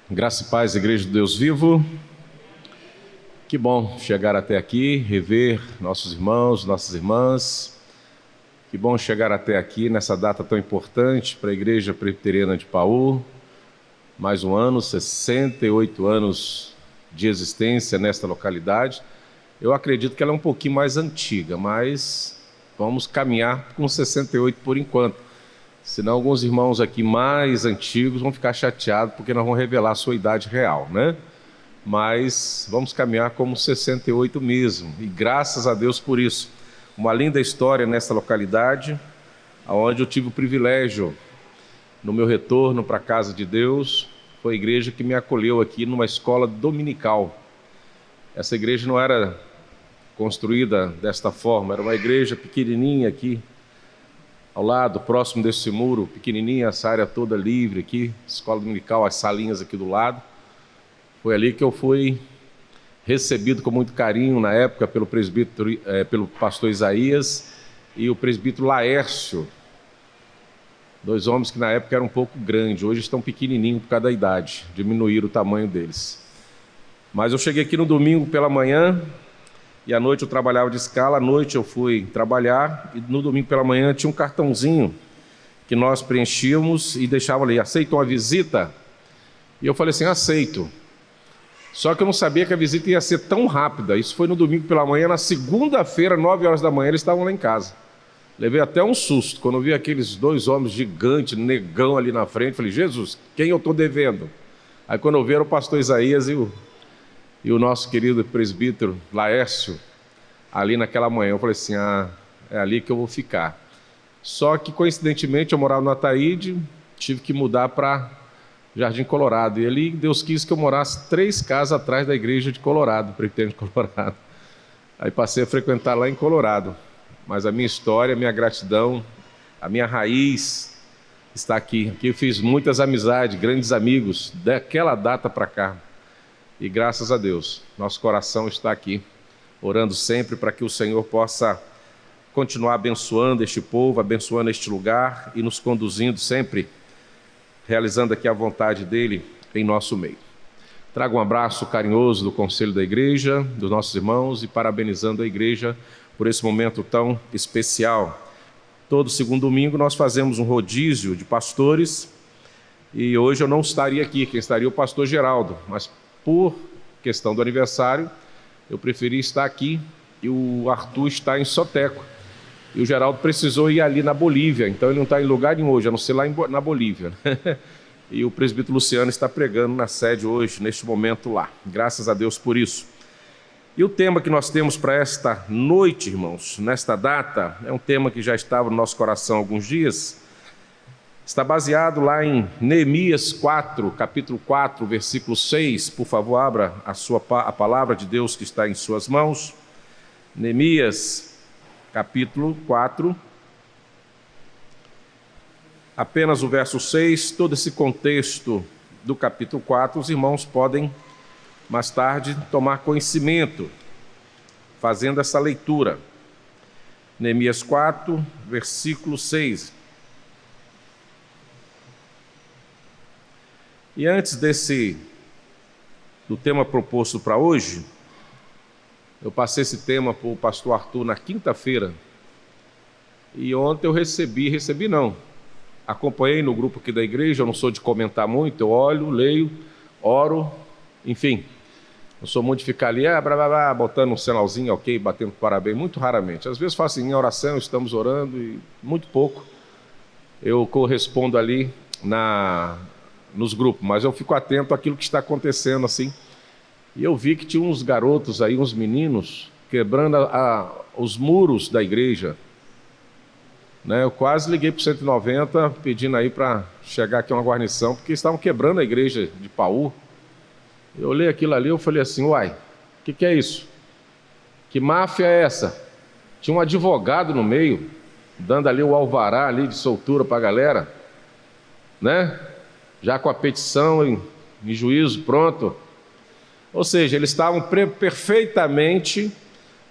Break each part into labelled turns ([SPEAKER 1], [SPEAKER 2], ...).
[SPEAKER 1] Graça e paz, Igreja do Deus Vivo. Que bom chegar até aqui, rever nossos irmãos, nossas irmãs. Que bom chegar até aqui nessa data tão importante para a Igreja Presbiteriana de Paú. Mais um ano, 68 anos de existência nesta localidade. Eu acredito que ela é um pouquinho mais antiga, mas vamos caminhar com 68 por enquanto. Senão alguns irmãos aqui mais antigos vão ficar chateados porque nós vamos revelar a sua idade real, né? Mas vamos caminhar como 68 mesmo, e graças a Deus por isso. Uma linda história nessa localidade, onde eu tive o privilégio, no meu retorno para a casa de Deus, foi a igreja que me acolheu aqui numa escola dominical. Essa igreja não era construída desta forma, era uma igreja pequenininha aqui, ao lado, próximo desse muro, pequenininha, essa área toda livre aqui, escola dominical, as salinhas aqui do lado. Foi ali que eu fui recebido com muito carinho na época pelo presbítero, pelo pastor Isaías e o presbítero Laércio. Dois homens que na época eram um pouco grandes, hoje estão pequenininhos por causa da idade, diminuíram o tamanho deles. Mas eu cheguei aqui no domingo pela manhã, e à noite eu trabalhava de escala, à noite eu fui trabalhar, e no domingo pela manhã tinha um cartãozinho que nós preenchíamos e deixava ali, aceita uma visita? E eu falei assim, aceito. Só que eu não sabia que a visita ia ser tão rápida. Isso foi no domingo pela manhã, na segunda-feira, 9 horas da manhã, eles estavam lá em casa. Levei até um susto, quando eu vi aqueles dois homens gigantes, negão ali na frente, falei, Jesus, quem eu estou devendo? Aí quando eu vi era o pastor Isaías e o nosso querido presbítero Laércio, ali naquela manhã, eu falei assim, é ali que eu vou ficar. Só que, coincidentemente, eu morava no Ataíde, tive que mudar para Jardim Colorado, e ali Deus quis que eu morasse 3 casas atrás da igreja de Colorado, Presbiteriana de Colorado. Aí passei a frequentar lá em Colorado, mas a minha história, a minha gratidão, a minha raiz está aqui. Aqui eu fiz muitas amizades, grandes amigos, daquela data para cá. E graças a Deus, nosso coração está aqui, orando sempre para que o Senhor possa continuar abençoando este povo, abençoando este lugar e nos conduzindo sempre, realizando aqui a vontade dEle em nosso meio. Trago um abraço carinhoso do Conselho da Igreja, dos nossos irmãos, e parabenizando a Igreja por esse momento tão especial. Todo segundo domingo nós fazemos um rodízio de pastores, e hoje eu não estaria aqui, quem estaria é o pastor Geraldo, mas por questão do aniversário, eu preferi estar aqui, e o Arthur está em Soteco, e o Geraldo precisou ir ali na Bolívia, então ele não está em lugar nenhum hoje, a não ser lá na Bolívia. E o presbítero Luciano está pregando na sede hoje, neste momento lá. Graças a Deus por isso. E o tema que nós temos para esta noite, irmãos, nesta data, é um tema que já estava no nosso coração há alguns dias. Está baseado lá em Neemias 4, capítulo 4, versículo 6. Por favor, abra a palavra de Deus que está em suas mãos. Neemias, capítulo 4. Apenas o verso 6, todo esse contexto do capítulo 4, os irmãos podem, mais tarde, tomar conhecimento, fazendo essa leitura. Neemias 4, versículo 6. E antes do tema proposto para hoje, eu passei esse tema para o pastor Arthur na quinta-feira, e ontem eu acompanhei no grupo aqui da igreja, eu não sou de comentar muito, eu olho, leio, oro, enfim, não sou muito de ficar ali, botando um sinalzinho, ok, batendo parabéns, muito raramente. Às vezes faço em oração, estamos orando, e muito pouco eu correspondo ali nos grupos, mas eu fico atento àquilo que está acontecendo assim. E eu vi que tinha uns garotos aí, uns meninos, quebrando os muros da igreja. Eu quase liguei para o 190, pedindo aí para chegar aqui uma guarnição, porque estavam quebrando a igreja de Paú. Eu olhei aquilo ali, eu falei assim, uai, o que é isso? Que máfia é essa? Tinha um advogado no meio, dando ali o alvará ali de soltura para a galera, né? Já com a petição em juízo pronto. Ou seja, eles estavam perfeitamente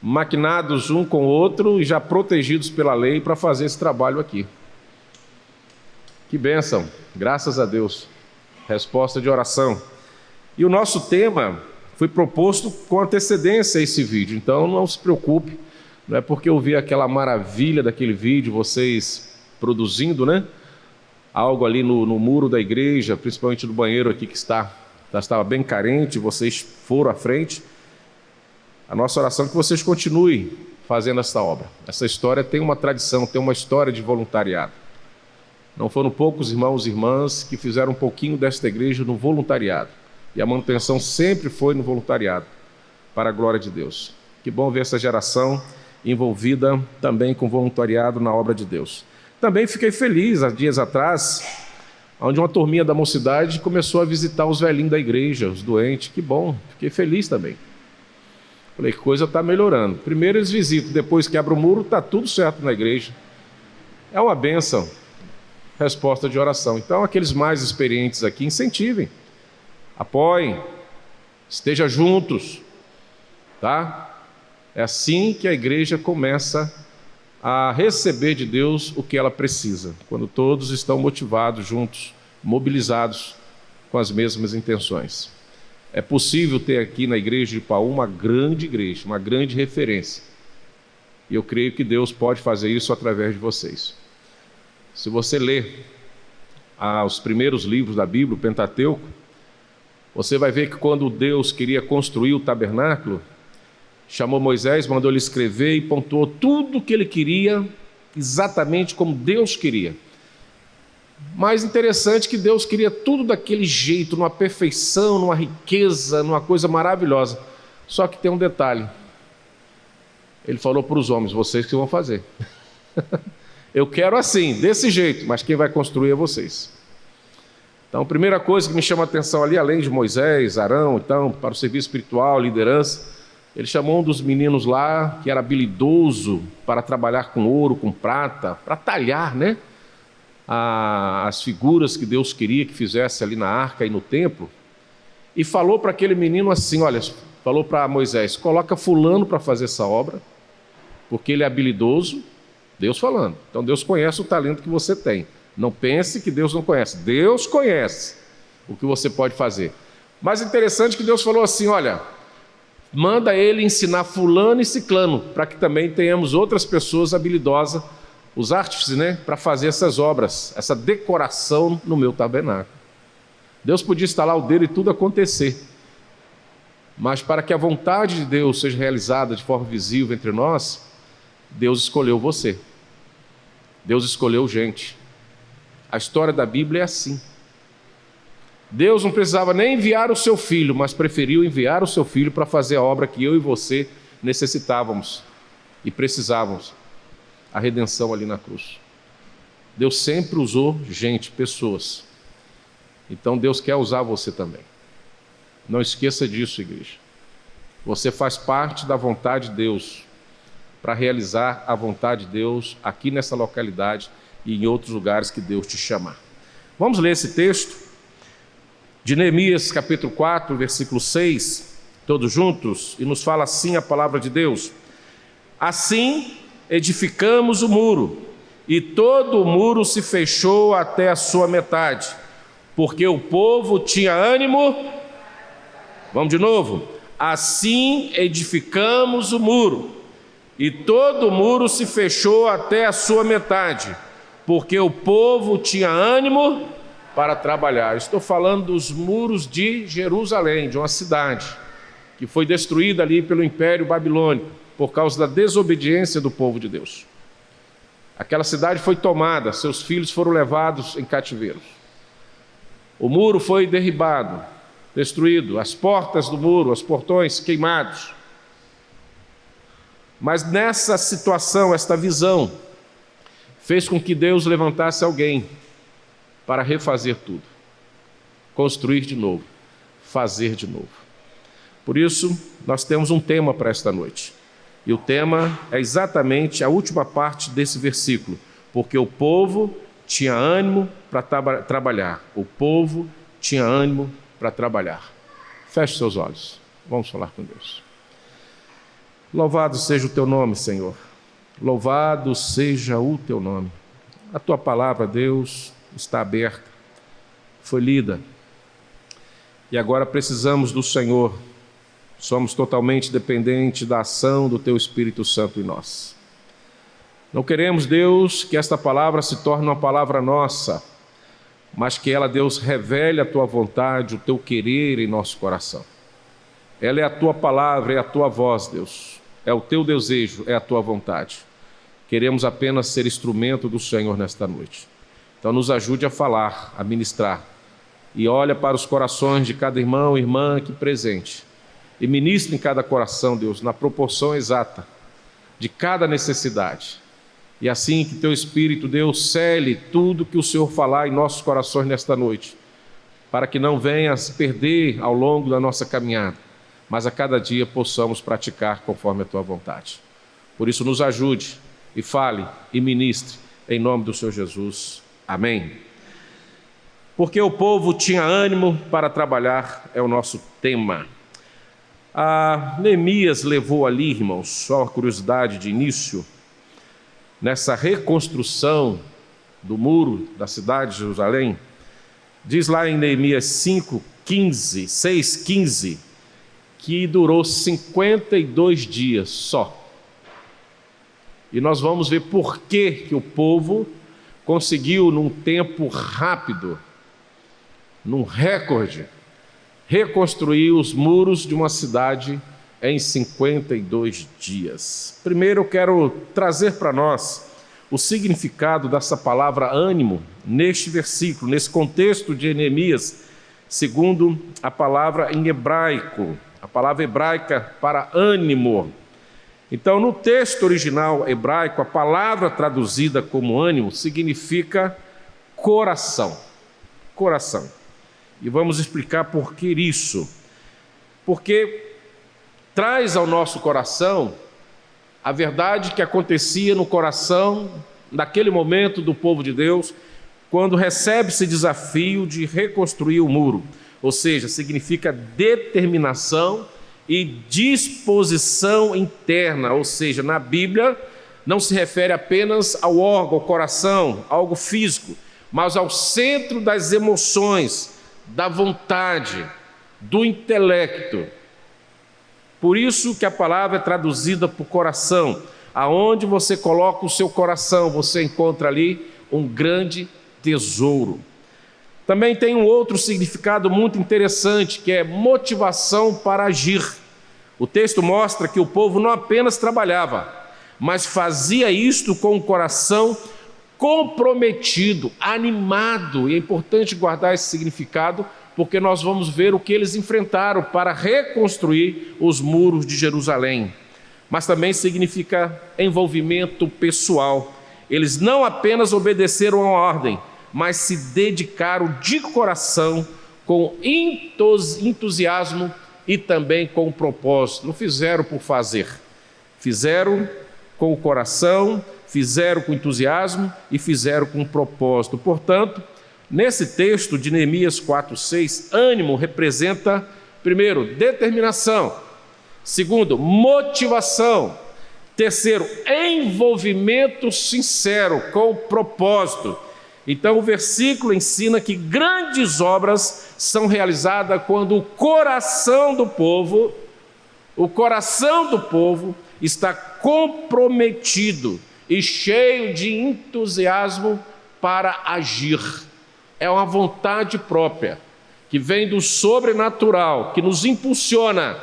[SPEAKER 1] maquinados um com o outro e já protegidos pela lei para fazer esse trabalho aqui. Que bênção, graças a Deus. Resposta de oração. E o nosso tema foi proposto com antecedência a esse vídeo, então não se preocupe, não é porque eu vi aquela maravilha daquele vídeo, vocês produzindo, né? Algo ali no muro da igreja, principalmente do banheiro aqui que estava bem carente, vocês foram à frente. A nossa oração é que vocês continuem fazendo essa obra. Essa história tem uma tradição, tem uma história de voluntariado. Não foram poucos irmãos e irmãs que fizeram um pouquinho desta igreja no voluntariado. E a manutenção sempre foi no voluntariado, para a glória de Deus. Que bom ver essa geração envolvida também com voluntariado na obra de Deus. Também fiquei feliz, há dias atrás, onde uma turminha da mocidade começou a visitar os velhinhos da igreja, os doentes. Que bom, fiquei feliz também. Falei, que coisa está melhorando. Primeiro eles visitam, depois quebra o muro, está tudo certo na igreja. É uma bênção, resposta de oração. Então, aqueles mais experientes aqui, incentivem, apoiem, estejam juntos, tá? É assim que a igreja começa a receber de Deus o que ela precisa, quando todos estão motivados juntos, mobilizados com as mesmas intenções. É possível ter aqui na igreja de Ipaú uma grande igreja, uma grande referência. E eu creio que Deus pode fazer isso através de vocês. Se você ler os primeiros livros da Bíblia, o Pentateuco, você vai ver que quando Deus queria construir o tabernáculo, chamou Moisés, mandou ele escrever e pontuou tudo o que ele queria, exatamente como Deus queria. Mais interessante que Deus queria tudo daquele jeito, numa perfeição, numa riqueza, numa coisa maravilhosa. Só que tem um detalhe. Ele falou para os homens, vocês que vão fazer. Eu quero assim, desse jeito, mas quem vai construir é vocês. Então, a primeira coisa que me chama a atenção ali, além de Moisés, Arão, então, para o serviço espiritual, liderança, ele chamou um dos meninos lá, que era habilidoso para trabalhar com ouro, com prata, para talhar, né? As figuras que Deus queria que fizesse ali na arca e no templo, e falou para aquele menino assim, olha, falou para Moisés, coloca fulano para fazer essa obra, porque ele é habilidoso, Deus falando. Então Deus conhece o talento que você tem. Não pense que Deus não conhece. Deus conhece o que você pode fazer. Mas interessante que Deus falou assim, olha, manda ele ensinar fulano e ciclano, para que também tenhamos outras pessoas habilidosas, os artífices, né, para fazer essas obras, essa decoração no meu tabernáculo. Deus podia instalar o dedo e tudo acontecer, mas para que a vontade de Deus seja realizada de forma visível entre nós, Deus escolheu você, Deus escolheu gente. A história da Bíblia é assim. Deus não precisava nem enviar o seu filho, mas preferiu enviar o seu filho para fazer a obra que eu e você necessitávamos e precisávamos, a redenção ali na cruz. Deus sempre usou gente, pessoas. Então Deus quer usar você também. Não esqueça disso, igreja. Você faz parte da vontade de Deus para realizar a vontade de Deus aqui nessa localidade e em outros lugares que Deus te chamar. Vamos ler esse texto de Neemias, capítulo 4, versículo 6, todos juntos, e nos fala assim a palavra de Deus. Assim edificamos o muro, e todo o muro se fechou até a sua metade, porque o povo tinha ânimo. Vamos de novo. Assim edificamos o muro, e todo o muro se fechou até a sua metade, porque o povo tinha ânimo para trabalhar. Estou falando dos muros de Jerusalém, de uma cidade que foi destruída ali pelo Império Babilônico, por causa da desobediência do povo de Deus. Aquela cidade foi tomada, seus filhos foram levados em cativeiro. O muro foi derribado, destruído, as portas do muro, os portões queimados. Mas nessa situação, esta visão, fez com que Deus levantasse alguém para refazer tudo, construir de novo, fazer de novo. Por isso, nós temos um tema para esta noite. E o tema é exatamente a última parte desse versículo. Porque o povo tinha ânimo para trabalhar. O povo tinha ânimo para trabalhar. Feche seus olhos. Vamos falar com Deus. Louvado seja o teu nome, Senhor. Louvado seja o teu nome. A tua palavra, Deus, está aberta. Foi lida. e agora precisamos do Senhor. Somos totalmente dependentes da ação do Teu Espírito Santo em nós. Não queremos, Deus, que esta palavra se torne uma palavra nossa, mas que ela, Deus, revele a Tua vontade, o Teu querer em nosso coração. Ela é a Tua palavra, é a Tua voz, Deus. É o Teu desejo, é a Tua vontade. Queremos apenas ser instrumento do Senhor nesta noite. Então nos ajude a falar, a ministrar. E olha para os corações de cada irmão e irmã aqui presente. E ministre em cada coração, Deus, na proporção exata de cada necessidade. E assim que Teu Espírito, Deus, cele tudo que o Senhor falar em nossos corações nesta noite, para que não venha a se perder ao longo da nossa caminhada, mas a cada dia possamos praticar conforme a Tua vontade. Por isso nos ajude e fale e ministre em nome do Senhor Jesus. Amém. Porque o povo tinha ânimo para trabalhar, é o nosso tema. Neemias levou ali, irmãos, só uma curiosidade de início, nessa reconstrução do muro da cidade de Jerusalém, diz lá em Neemias 6:15, que durou 52 dias só. E nós vamos ver por que o povo conseguiu, num tempo rápido, num recorde, reconstruir os muros de uma cidade em 52 dias. Primeiro eu quero trazer para nós o significado dessa palavra ânimo neste versículo, nesse contexto de Neemias, segundo a palavra em hebraico, a palavra hebraica para ânimo. Então, no texto original hebraico, a palavra traduzida como ânimo significa coração. Coração. E vamos explicar por que isso. Porque traz ao nosso coração a verdade que acontecia no coração, naquele momento do povo de Deus, quando recebe esse desafio de reconstruir o muro. Ou seja, significa determinação e disposição interna. Ou seja, na Bíblia não se refere apenas ao órgão, ao coração, algo físico, mas ao centro das emoções, da vontade, do intelecto. Por isso que a palavra é traduzida por coração. Aonde você coloca o seu coração, você encontra ali um grande tesouro. Também tem um outro significado muito interessante, que é motivação para agir. O texto mostra que o povo não apenas trabalhava, mas fazia isto com o coração comprometido, animado. E é importante guardar esse significado, porque nós vamos ver o que eles enfrentaram para reconstruir os muros de Jerusalém. Mas também significa envolvimento pessoal. Eles não apenas obedeceram a ordem, mas se dedicaram de coração, com entusiasmo e também com propósito. Não fizeram por fazer, fizeram com o coração, fizeram com entusiasmo e fizeram com propósito. Portanto, nesse texto de Neemias 4:6, ânimo representa, primeiro, determinação. Segundo, motivação. Terceiro, envolvimento sincero, com propósito. Então o versículo ensina que grandes obras são realizadas quando o coração do povo está comprometido e cheio de entusiasmo para agir. É uma vontade própria, que vem do sobrenatural, que nos impulsiona,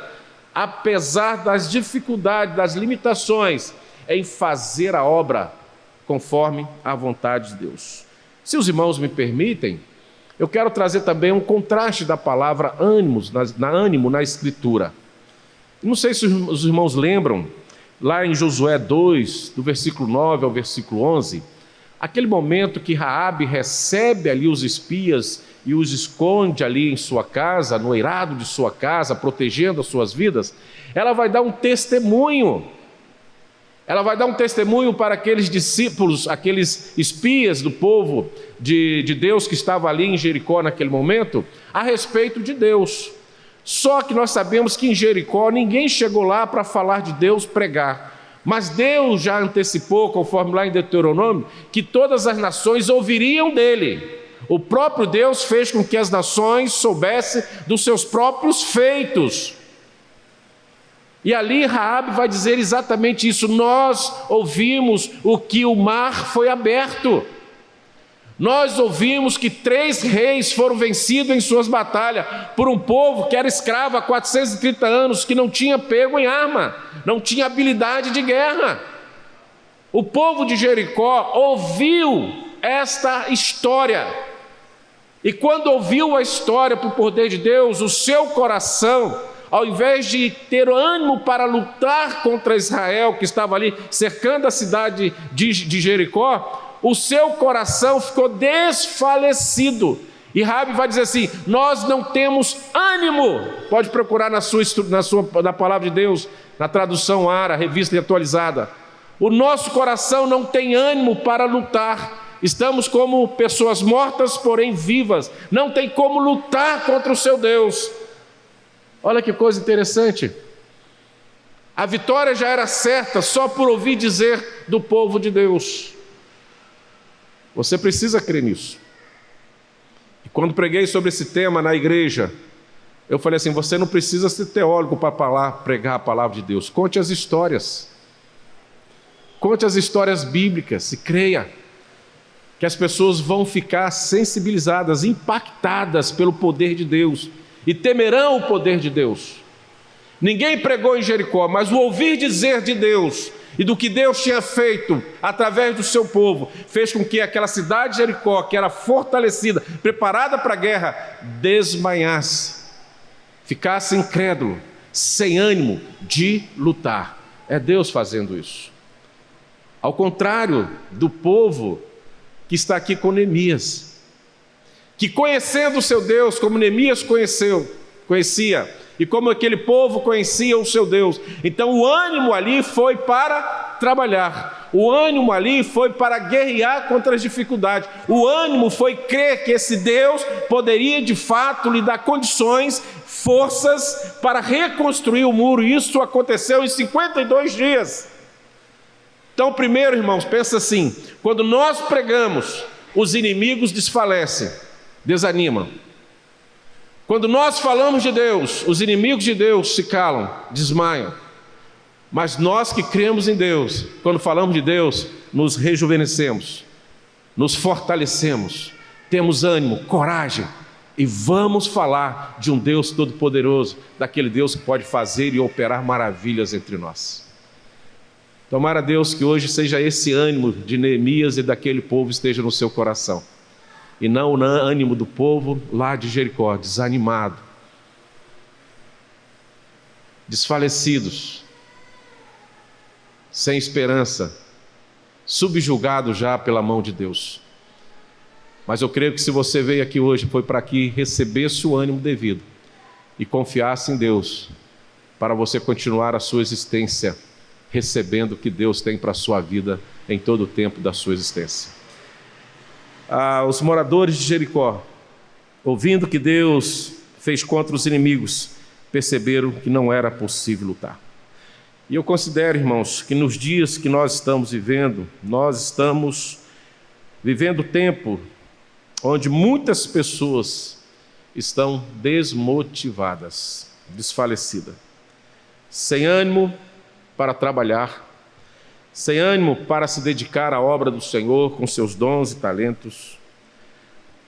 [SPEAKER 1] apesar das dificuldades, das limitações, em fazer a obra conforme a vontade de Deus. Se os irmãos me permitem, eu quero trazer também um contraste da palavra ânimo na Escritura. Não sei se os irmãos lembram, lá em Josué 2, do versículo 9 ao versículo 11, aquele momento que Raabe recebe ali os espias e os esconde ali em sua casa, no eirado de sua casa, protegendo as suas vidas, ela vai dar um testemunho. Ela vai dar um testemunho para aqueles discípulos, aqueles espias do povo de Deus que estava ali em Jericó naquele momento, a respeito de Deus. Só que nós sabemos que em Jericó ninguém chegou lá para falar de Deus, pregar. Mas Deus já antecipou, conforme lá em Deuteronômio, que todas as nações ouviriam dele. O próprio Deus fez com que as nações soubessem dos seus próprios feitos. E ali Raabe vai dizer exatamente isso: nós ouvimos o que o mar foi aberto. Nós ouvimos que 3 reis foram vencidos em suas batalhas por um povo que era escravo há 430 anos, que não tinha pego em arma, não tinha habilidade de guerra. O povo de Jericó ouviu esta história, e quando ouviu a história por poder de Deus, o seu coração, ao invés de ter ânimo para lutar contra Israel, que estava ali cercando a cidade de Jericó, o seu coração ficou desfalecido. E Raabe vai dizer assim: nós não temos ânimo. Pode procurar na palavra de Deus, na tradução ARA, revista atualizada. O nosso coração não tem ânimo para lutar. Estamos como pessoas mortas, porém vivas. Não tem como lutar contra o seu Deus. Olha que coisa interessante. A vitória já era certa só por ouvir dizer do povo de Deus. Você precisa crer nisso. E quando preguei sobre esse tema na igreja, eu falei assim: você não precisa ser teólogo para pregar a palavra de Deus. Conte as histórias. Conte as histórias bíblicas e creia que as pessoas vão ficar sensibilizadas, impactadas pelo poder de Deus e temerão o poder de Deus. Ninguém pregou em Jericó, mas o ouvir dizer de Deus e do que Deus tinha feito através do seu povo fez com que aquela cidade de Jericó, que era fortalecida, preparada para a guerra, desmanhasse, ficasse incrédulo, sem ânimo de lutar. É Deus fazendo isso. Ao contrário do povo que está aqui com Neemias, que conhecendo o seu Deus, como Neemias conhecia, e como aquele povo conhecia o seu Deus, então o ânimo ali foi para trabalhar, o ânimo ali foi para guerrear contra as dificuldades, o ânimo foi crer que esse Deus poderia de fato lhe dar condições, forças para reconstruir o muro. Isso aconteceu em 52 dias. Então, primeiro, irmãos, pensa assim: quando nós pregamos, os inimigos desfalecem, desanimam. Quando nós falamos de Deus, os inimigos de Deus se calam, desmaiam. Mas nós que cremos em Deus, quando falamos de Deus, nos rejuvenescemos, nos fortalecemos, temos ânimo, coragem, e vamos falar de um Deus todo-poderoso, daquele Deus que pode fazer e operar maravilhas entre nós. Tomara a Deus que hoje seja esse ânimo de Neemias e daquele povo esteja no seu coração, e não o ânimo do povo lá de Jericó, desanimado, desfalecidos, sem esperança, subjugado já pela mão de Deus. Mas eu creio que se você veio aqui hoje, foi para que recebesse o ânimo devido e confiasse em Deus, para você continuar a sua existência, recebendo o que Deus tem para a sua vida em todo o tempo da sua existência. Os moradores de Jericó, ouvindo que Deus fez contra os inimigos, perceberam que não era possível lutar. E eu considero, irmãos, que nos dias que nós estamos vivendo tempo onde muitas pessoas estão desmotivadas, desfalecidas, sem ânimo para trabalhar, sem ânimo para se dedicar à obra do Senhor com seus dons e talentos.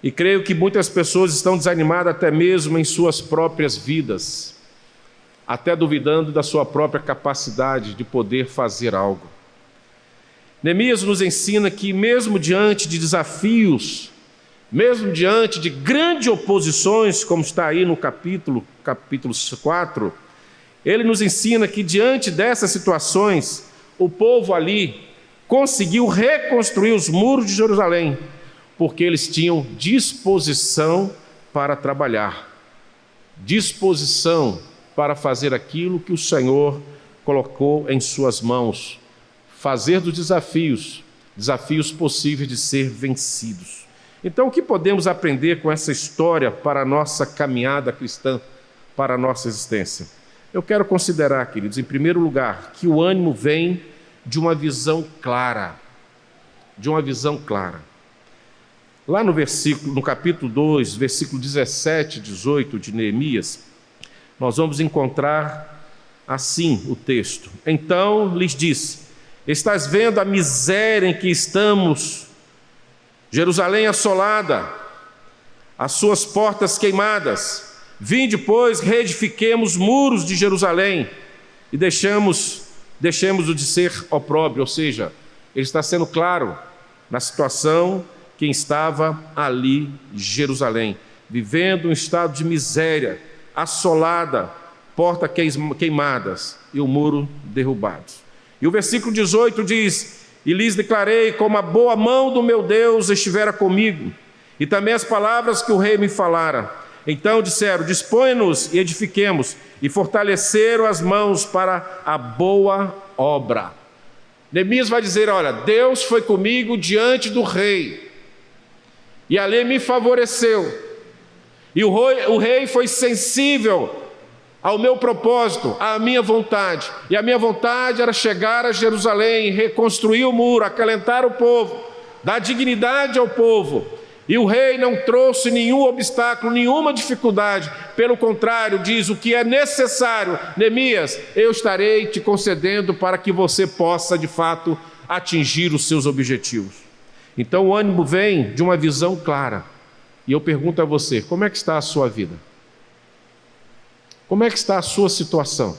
[SPEAKER 1] E creio que muitas pessoas estão desanimadas até mesmo em suas próprias vidas, até duvidando da sua própria capacidade de poder fazer algo. Neemias nos ensina que mesmo diante de desafios, mesmo diante de grandes oposições, como está aí no capítulo 4, ele nos ensina que diante dessas situações, o povo ali conseguiu reconstruir os muros de Jerusalém, porque eles tinham disposição para trabalhar, disposição para fazer aquilo que o Senhor colocou em suas mãos, fazer dos desafios possíveis de ser vencidos. Então, o que podemos aprender com essa história para a nossa caminhada cristã, para a nossa existência? Eu quero considerar, queridos, em primeiro lugar, que o ânimo vem de uma visão clara, Lá no capítulo 2, versículo 17 e 18 de Neemias, nós vamos encontrar assim o texto. Então lhes disse: estás vendo a miséria em que estamos, Jerusalém assolada, as suas portas queimadas. Vinde, pois, reedifiquemos os muros de Jerusalém e deixemos-o de ser opróbrio. Ou seja, ele está sendo claro na situação quem estava ali em Jerusalém, vivendo um estado de miséria, assolada, portas queimadas e o muro derrubado. E o versículo 18 diz: e lhes declarei como a boa mão do meu Deus estivera comigo, e também as palavras que o rei me falara. Então disseram: dispõe-nos e edifiquemos, e fortaleceram as mãos para a boa obra. Neemias vai dizer: olha, Deus foi comigo diante do rei, e a lei me favoreceu, e o rei foi sensível ao meu propósito, à minha vontade, e a minha vontade era chegar a Jerusalém, reconstruir o muro, acalentar o povo, dar dignidade ao povo. E o rei não trouxe nenhum obstáculo, nenhuma dificuldade. Pelo contrário, diz: o que é necessário, Neemias, eu estarei te concedendo para que você possa, de fato, atingir os seus objetivos. Então o ânimo vem de uma visão clara. E eu pergunto a você: como é que está a sua vida? Como é que está a sua situação?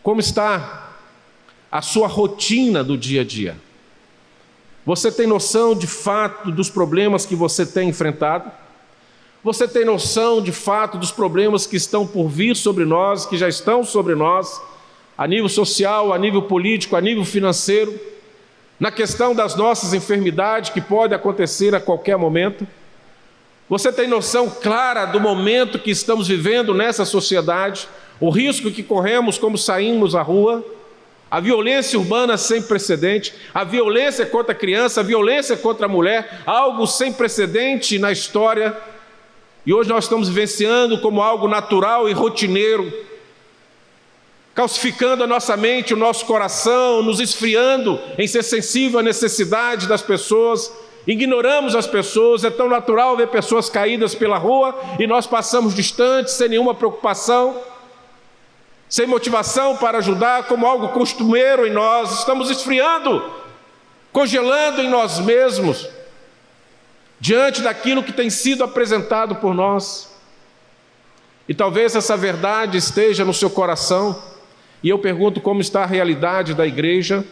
[SPEAKER 1] Como está a sua rotina do dia a dia? Você tem noção de fato dos problemas que você tem enfrentado? Você tem noção de fato dos problemas que estão por vir sobre nós, que já estão sobre nós, a nível social, a nível político, a nível financeiro, na questão das nossas enfermidades que pode acontecer a qualquer momento? Você tem noção clara do momento que estamos vivendo nessa sociedade, o risco que corremos como saímos à rua, a violência urbana sem precedente, a violência contra a criança, a violência contra a mulher, algo sem precedente na história, e hoje nós estamos vivenciando como algo natural e rotineiro, calcificando a nossa mente, o nosso coração, nos esfriando em ser sensível à necessidade das pessoas. Ignoramos as pessoas, é tão natural ver pessoas caídas pela rua e nós passamos distantes, sem nenhuma preocupação, sem motivação para ajudar, como algo costumeiro em nós. Estamos esfriando, congelando em nós mesmos, diante daquilo que tem sido apresentado por nós. E talvez essa verdade esteja no seu coração, e eu pergunto: como está a realidade da igreja?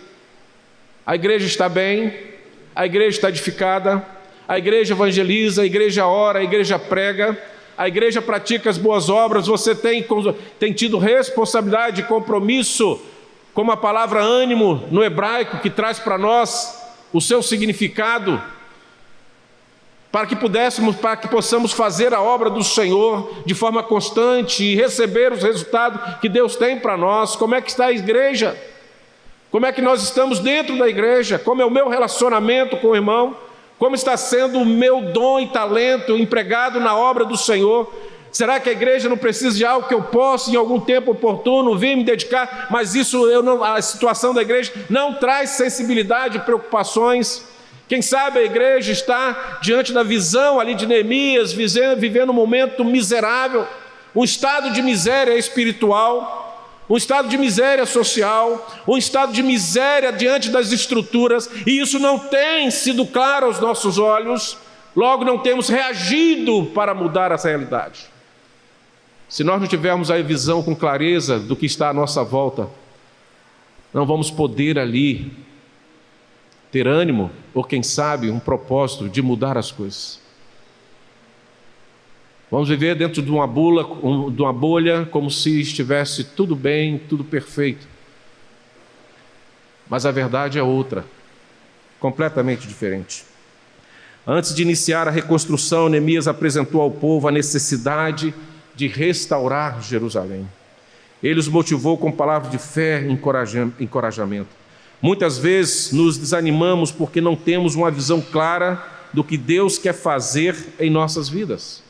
[SPEAKER 1] A igreja está bem? A igreja está edificada? A igreja evangeliza, a igreja ora, a igreja prega, a igreja pratica as boas obras? Você tem tido responsabilidade e compromisso com a palavra ânimo no hebraico, que traz para nós o seu significado, para que possamos fazer a obra do Senhor de forma constante e receber os resultados que Deus tem para nós? Como é que está a igreja? Como é que nós estamos dentro da igreja? Como é o meu relacionamento com o irmão? Como está sendo o meu dom e talento empregado na obra do Senhor? Será que a igreja não precisa de algo que eu possa, em algum tempo oportuno, vir me dedicar, mas a situação da igreja não traz sensibilidade e preocupações? Quem sabe a igreja está diante da visão ali de Neemias, vivendo um momento miserável, um estado de miséria espiritual, um estado de miséria social, um estado de miséria diante das estruturas, e isso não tem sido claro aos nossos olhos, logo não temos reagido para mudar essa realidade. Se nós não tivermos a visão com clareza do que está à nossa volta, não vamos poder ali ter ânimo, ou quem sabe um propósito de mudar as coisas. Vamos viver dentro de uma bolha como se estivesse tudo bem, tudo perfeito. Mas a verdade é outra, completamente diferente. Antes de iniciar a reconstrução, Neemias apresentou ao povo a necessidade de restaurar Jerusalém. Ele os motivou com palavras de fé e encorajamento. Muitas vezes nos desanimamos porque não temos uma visão clara do que Deus quer fazer em nossas vidas.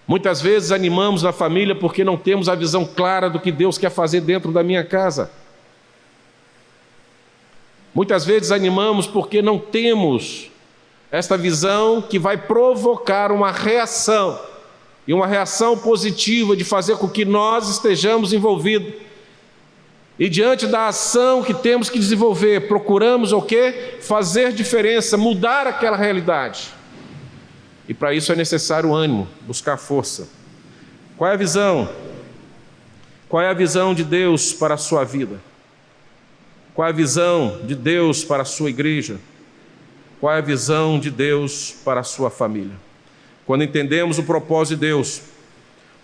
[SPEAKER 1] Muitas vezes animamos na família porque não temos a visão clara do que Deus quer fazer dentro da minha casa. Muitas vezes animamos porque não temos Esta visão que vai provocar uma reação, e uma reação positiva de fazer com que nós estejamos envolvidos. E diante da ação que temos que desenvolver, procuramos o quê? Fazer diferença, mudar aquela realidade. E para isso é necessário ânimo, buscar força. Qual é a visão? Qual é a visão de Deus para a sua vida? Qual é a visão de Deus para a sua igreja? Qual é a visão de Deus para a sua família? Quando entendemos o propósito de Deus,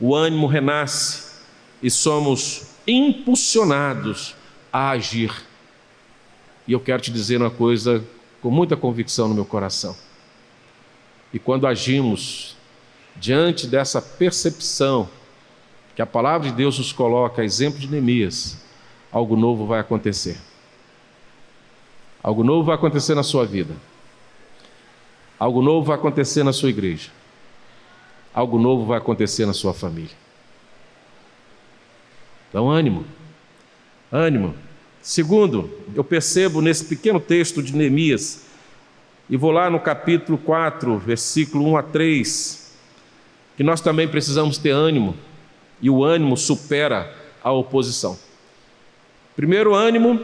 [SPEAKER 1] o ânimo renasce e somos impulsionados a agir. E eu quero te dizer uma coisa com muita convicção no meu coração. E quando agimos diante dessa percepção que a palavra de Deus nos coloca, exemplo de Neemias, algo novo vai acontecer. Algo novo vai acontecer na sua vida. Algo novo vai acontecer na sua igreja. Algo novo vai acontecer na sua família. Então, ânimo. Ânimo. Segundo, eu percebo nesse pequeno texto de Neemias, e vou lá no capítulo 4, versículo 1 a 3, que nós também precisamos ter ânimo, e o ânimo supera a oposição. Primeiro, ânimo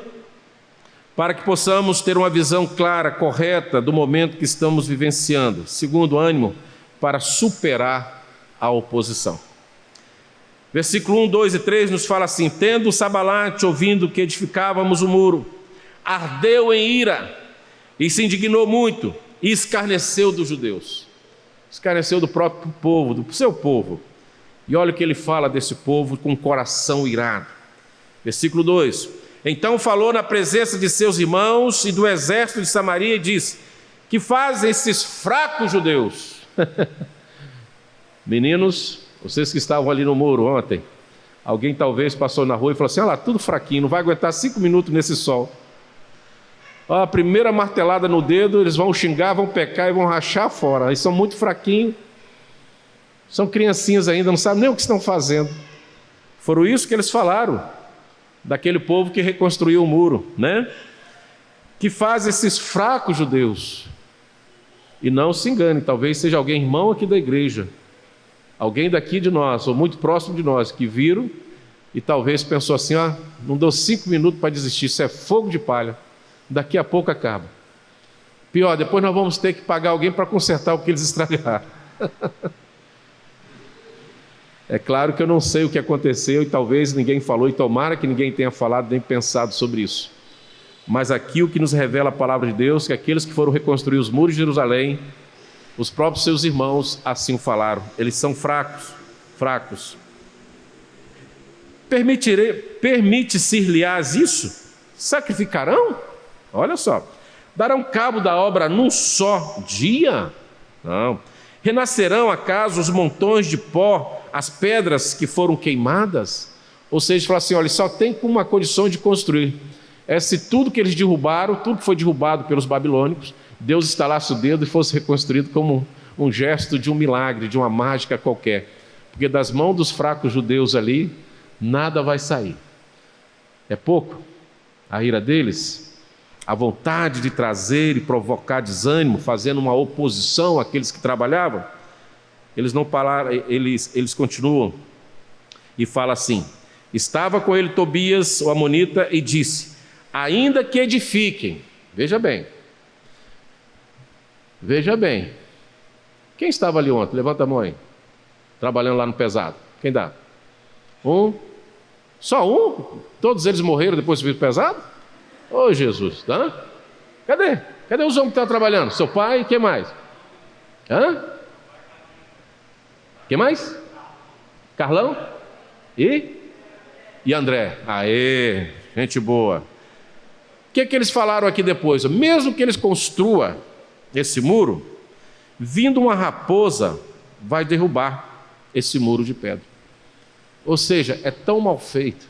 [SPEAKER 1] para que possamos ter uma visão clara, correta do momento que estamos vivenciando. Segundo, ânimo para superar a oposição. Versículo 1, 2 e 3 nos fala assim: tendo Sanbalate ouvindo que edificávamos o muro, ardeu em ira e se indignou muito e escarneceu dos judeus. Escarneceu do próprio povo, do seu povo. E olha o que ele fala desse povo com o coração irado. Versículo 2: então falou na presença de seus irmãos e do exército de Samaria e disse: que fazem esses fracos judeus? Meninos, vocês que estavam ali no muro ontem, alguém talvez passou na rua e falou assim: olha lá, tudo fraquinho, não vai aguentar 5 minutos nesse sol. A primeira martelada no dedo, eles vão xingar, vão pecar e vão rachar fora. Eles são muito fraquinhos, são criancinhas ainda, não sabem nem o que estão fazendo. Foram isso que eles falaram daquele povo que reconstruiu o muro, né? Que faz esses fracos judeus. E não se engane, talvez seja alguém irmão aqui da igreja, alguém daqui de nós, ou muito próximo de nós, que viram e talvez pensou assim: não deu 5 minutos para desistir, isso é fogo de palha, daqui a pouco acaba. Pior, depois nós vamos ter que pagar alguém para consertar o que eles estragaram. É claro que eu não sei o que aconteceu e talvez ninguém falou, e tomara que ninguém tenha falado nem pensado sobre isso. Mas aqui o que nos revela a palavra de Deus, que aqueles que foram reconstruir os muros de Jerusalém, os próprios seus irmãos assim falaram: eles são fracos, fracos. Permite-se-lhes isso? Sacrificarão? Olha só. Darão cabo da obra num só dia? Não. Renascerão acaso os montões de pó, as pedras que foram queimadas? Ou seja, fala assim: olha, só tem uma condição de construir. É se tudo que eles derrubaram, tudo que foi derrubado pelos babilônicos, Deus estalasse o dedo e fosse reconstruído como um gesto de um milagre, de uma mágica qualquer. Porque das mãos dos fracos judeus ali, nada vai sair. É pouco a ira deles, a vontade de trazer e provocar desânimo, fazendo uma oposição àqueles que trabalhavam. Eles não pararam, eles continuam e fala assim: estava com ele Tobias, o amonita, e disse: ainda que edifiquem. Veja bem, quem estava ali ontem? Levanta a mão aí, trabalhando lá no pesado. Quem dá? Um? Só um? Todos eles morreram depois de vir pesado? Ô Jesus, tá? Cadê os homens que estão trabalhando? Seu pai e quem mais? Quem mais? Carlão? E André. Aê, gente boa. O que eles falaram aqui depois? Mesmo que eles construam esse muro, vindo uma raposa, vai derrubar esse muro de pedra. Ou seja, é tão mal feito,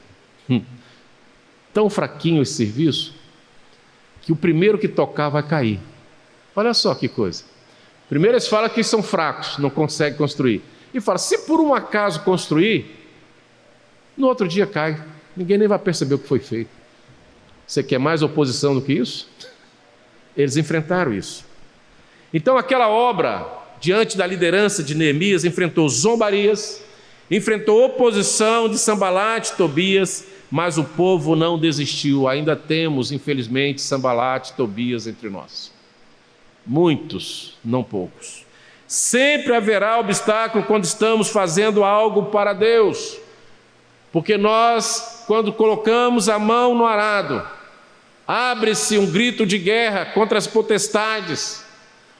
[SPEAKER 1] tão fraquinho esse serviço, que o primeiro que tocar vai cair. Olha só que coisa. Primeiro eles falam que são fracos, não conseguem construir. E fala: se por um acaso construir, no outro dia cai. Ninguém nem vai perceber o que foi feito. Você quer mais oposição do que isso? Eles enfrentaram isso. Então aquela obra, diante da liderança de Neemias, enfrentou zombarias, enfrentou oposição de Sanbalate e Tobias, mas o povo não desistiu. Ainda temos, infelizmente, Sanbalate e Tobias entre nós. Muitos, não poucos. Sempre haverá obstáculo quando estamos fazendo algo para Deus, porque nós, quando colocamos a mão no arado, abre-se um grito de guerra contra as potestades,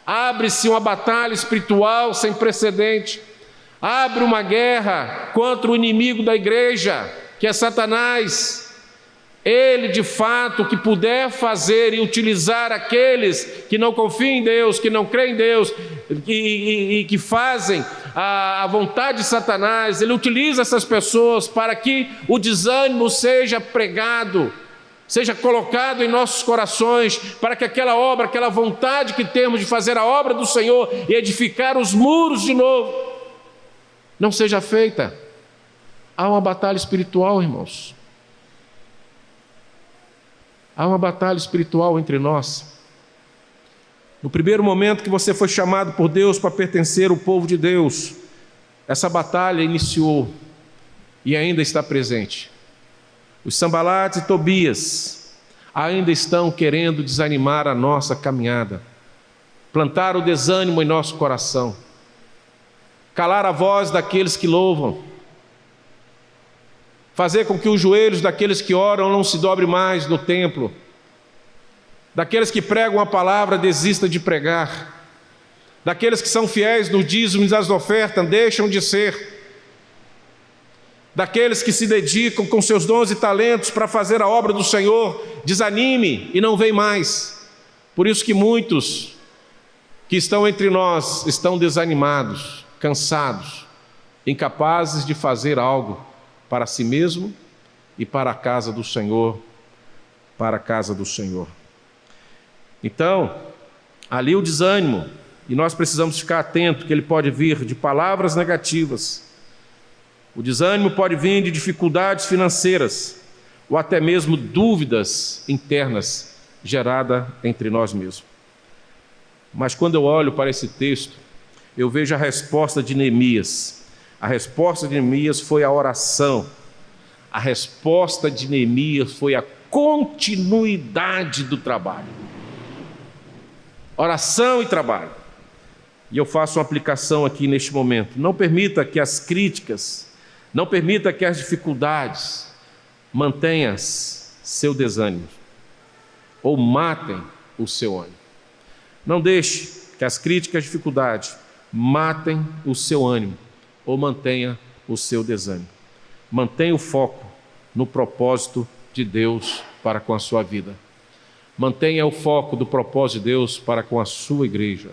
[SPEAKER 1] abre-se uma batalha espiritual sem precedente, abre uma guerra contra o inimigo da igreja, que é Satanás. Ele, de fato, que puder fazer e utilizar aqueles que não confiam em Deus, que não creem em Deus e que fazem a vontade de Satanás, ele utiliza essas pessoas para que o desânimo seja pregado, seja colocado em nossos corações, para que aquela obra, aquela vontade que temos de fazer a obra do Senhor e edificar os muros de novo, não seja feita. Há uma batalha espiritual, irmãos. Há uma batalha espiritual entre nós. No primeiro momento que você foi chamado por Deus para pertencer ao povo de Deus, essa batalha iniciou e ainda está presente. Os Sanbalates e Tobias ainda estão querendo desanimar a nossa caminhada, plantar o desânimo em nosso coração, calar a voz daqueles que louvam, fazer com que os joelhos daqueles que oram não se dobre mais no templo, daqueles que pregam a palavra desista de pregar, daqueles que são fiéis no dízimo e nas ofertas deixam de ser, daqueles que se dedicam com seus dons e talentos para fazer a obra do Senhor, desanime e não vem mais. Por isso que muitos que estão entre nós estão desanimados, cansados, incapazes de fazer algo para si mesmo e para a casa do Senhor, para a casa do Senhor. Então, ali o desânimo, e nós precisamos ficar atentos que ele pode vir de palavras negativas. O desânimo pode vir de dificuldades financeiras, ou até mesmo dúvidas internas geradas entre nós mesmos. Mas quando eu olho para esse texto, eu vejo a resposta de Neemias. A resposta de Neemias foi a oração. A resposta de Neemias foi a continuidade do trabalho. Oração e trabalho. E eu faço uma aplicação aqui neste momento. Não permita que as críticas, não permita que as dificuldades mantenham seu desânimo ou matem o seu ânimo. Não deixe que as críticas e as dificuldades matem o seu ânimo ou mantenha o seu desânimo. Mantenha o foco no propósito de Deus para com a sua vida. Mantenha o foco do propósito de Deus para com a sua igreja.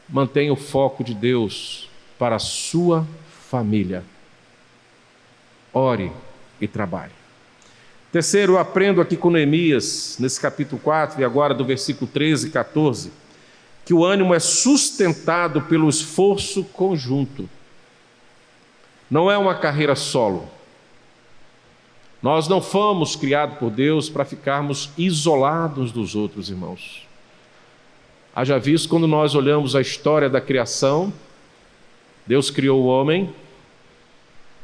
[SPEAKER 1] Mantenha o foco de Deus para a sua família. Ore e trabalhe. Terceiro, eu aprendo aqui com Neemias, nesse capítulo 4, e agora do versículo 13 e 14, que o ânimo é sustentado pelo esforço conjunto. Não é uma carreira solo. Nós não fomos criados por Deus para ficarmos isolados dos outros, irmãos. Haja visto quando nós olhamos a história da criação, Deus criou o homem,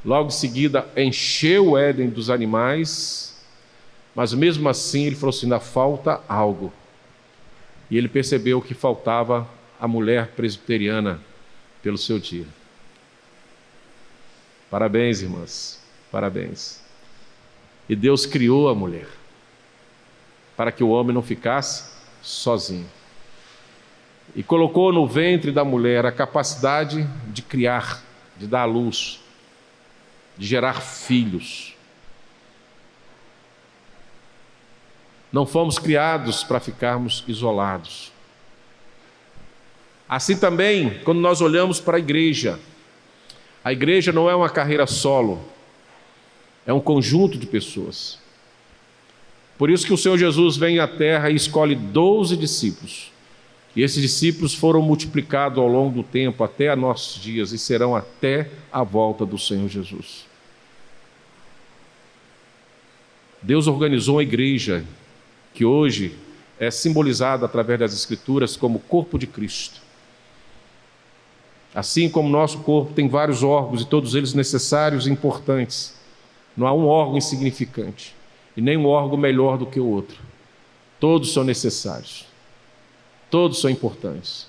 [SPEAKER 1] logo em seguida encheu o Éden dos animais, mas mesmo assim ele falou assim, ainda falta algo. E ele percebeu que faltava a mulher presbiteriana pelo seu dia. Parabéns, irmãs, parabéns. E Deus criou a mulher para que o homem não ficasse sozinho. E colocou no ventre da mulher a capacidade de criar, de dar à luz, de gerar filhos. Não fomos criados para ficarmos isolados. Assim também, quando nós olhamos para a igreja não é uma carreira solo, é um conjunto de pessoas. Por isso que o Senhor Jesus vem à terra e escolhe 12 discípulos. E esses discípulos foram multiplicados ao longo do tempo até a nossos dias e serão até a volta do Senhor Jesus. Deus organizou uma igreja que hoje é simbolizado através das Escrituras como o corpo de Cristo. Assim como o nosso corpo tem vários órgãos e todos eles necessários e importantes, não há um órgão insignificante e nem um órgão melhor do que o outro. Todos são necessários, todos são importantes.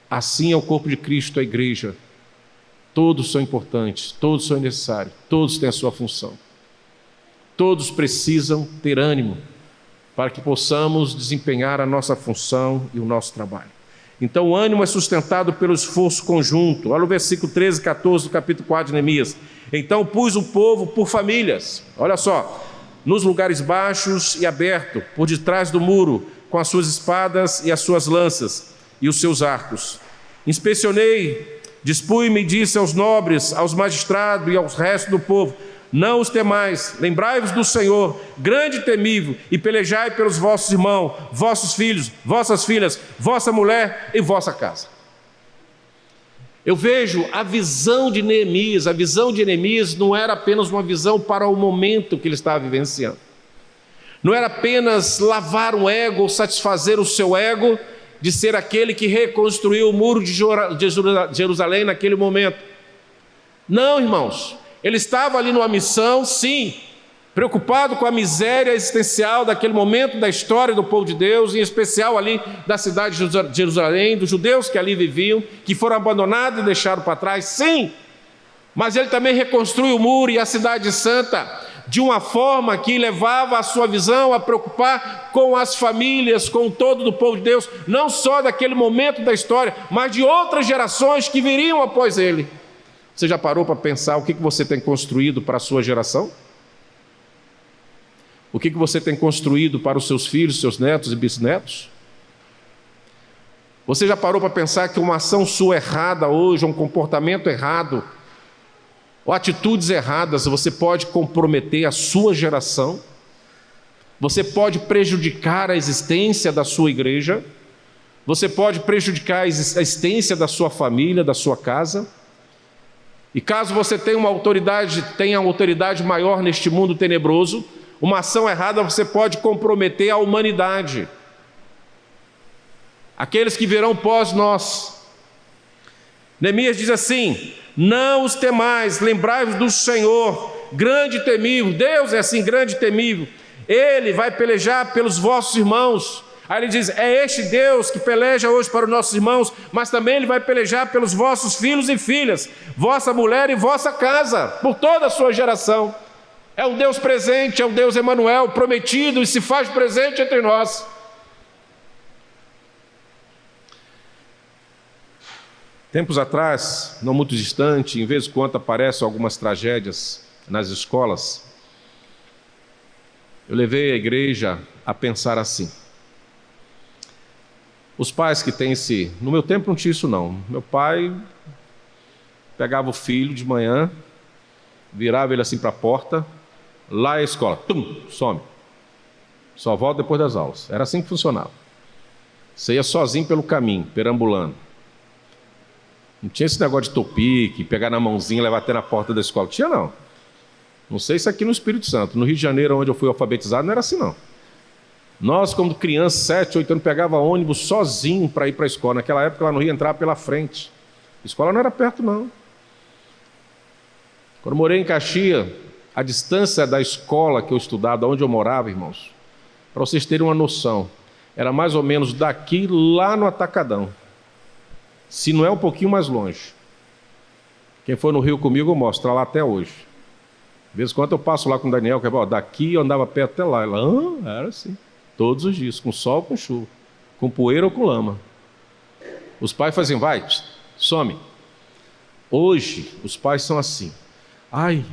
[SPEAKER 1] Assim é o corpo de Cristo, a igreja. Todos são importantes, todos são necessários, todos têm a sua função. Todos precisam ter ânimo para que possamos desempenhar a nossa função e o nosso trabalho. Então o ânimo é sustentado pelo esforço conjunto. Olha o versículo 13 e 14 do capítulo 4 de Neemias. Então pus o povo por famílias, olha só, nos lugares baixos e abertos, por detrás do muro, com as suas espadas e as suas lanças e os seus arcos. Inspecionei, dispus-me e disse aos nobres, aos magistrados e aos restos do povo: não os temais, lembrai-vos do Senhor, grande e temível, e pelejai pelos vossos irmãos, vossos filhos, vossas filhas, vossa mulher e vossa casa. Eu vejo a visão de Neemias. A visão de Neemias não era apenas uma visão para o momento que ele estava vivenciando. Não era apenas lavar um ego ou satisfazer o seu ego de ser aquele que reconstruiu o muro de Jerusalém naquele momento. Não, irmãos. Ele estava ali numa missão, sim, preocupado com a miséria existencial daquele momento da história do povo de Deus, em especial ali da cidade de Jerusalém, dos judeus que ali viviam, que foram abandonados e deixados para trás, sim. Mas ele também reconstrui o muro e a cidade santa de uma forma que levava a sua visão a preocupar com as famílias, com todo o povo de Deus, não só daquele momento da história, mas de outras gerações que viriam após ele. Você já parou para pensar o que você tem construído para a sua geração? O que você tem construído para os seus filhos, seus netos e bisnetos? Você já parou para pensar que uma ação sua errada hoje, um comportamento errado, ou atitudes erradas, você pode comprometer a sua geração? Você pode prejudicar a existência da sua igreja? Você pode prejudicar a existência da sua família, da sua casa? E caso você tenha uma autoridade maior neste mundo tenebroso, uma ação errada você pode comprometer a humanidade. Aqueles que virão pós nós. Neemias diz assim: não os temais, lembrai-vos do Senhor, grande e temível. Deus é assim, grande e temível. Ele vai pelejar pelos vossos irmãos. Aí ele diz: é este Deus que peleja hoje para os nossos irmãos, mas também ele vai pelejar pelos vossos filhos e filhas, vossa mulher e vossa casa, por toda a sua geração. É um Deus presente, é um Deus Emanuel, prometido e se faz presente entre nós. Tempos atrás, não muito distante, em vez de quando aparecem algumas tragédias nas escolas, eu levei a igreja a pensar assim. Os pais que têm no meu tempo não tinha isso não. Meu pai pegava o filho de manhã, virava ele assim para a porta, lá é a escola, some. Só volta depois das aulas. Era assim que funcionava. Você ia sozinho pelo caminho, perambulando. Não tinha esse negócio de topique, pegar na mãozinha e levar até na porta da escola. Tinha não. Não sei se aqui no Espírito Santo. No Rio de Janeiro, onde eu fui alfabetizado, não era assim não. Nós, como criança, 7, 8 anos, pegava ônibus sozinho para ir para a escola. Naquela época, lá no Rio, entrava pela frente. A escola não era perto, não. Quando eu morei em Caxias, a distância da escola que eu estudava, onde eu morava, irmãos, para vocês terem uma noção, era mais ou menos daqui lá no Atacadão. Se não é um pouquinho mais longe. Quem for no Rio comigo, eu mostro, está lá até hoje. De vez em quando eu passo lá com o Daniel, que daqui eu andava perto até lá. Ela, era assim. Todos os dias, com sol ou com chuva, com poeira ou com lama. Os pais faziam, vai, some. Hoje, os pais são assim. Ai,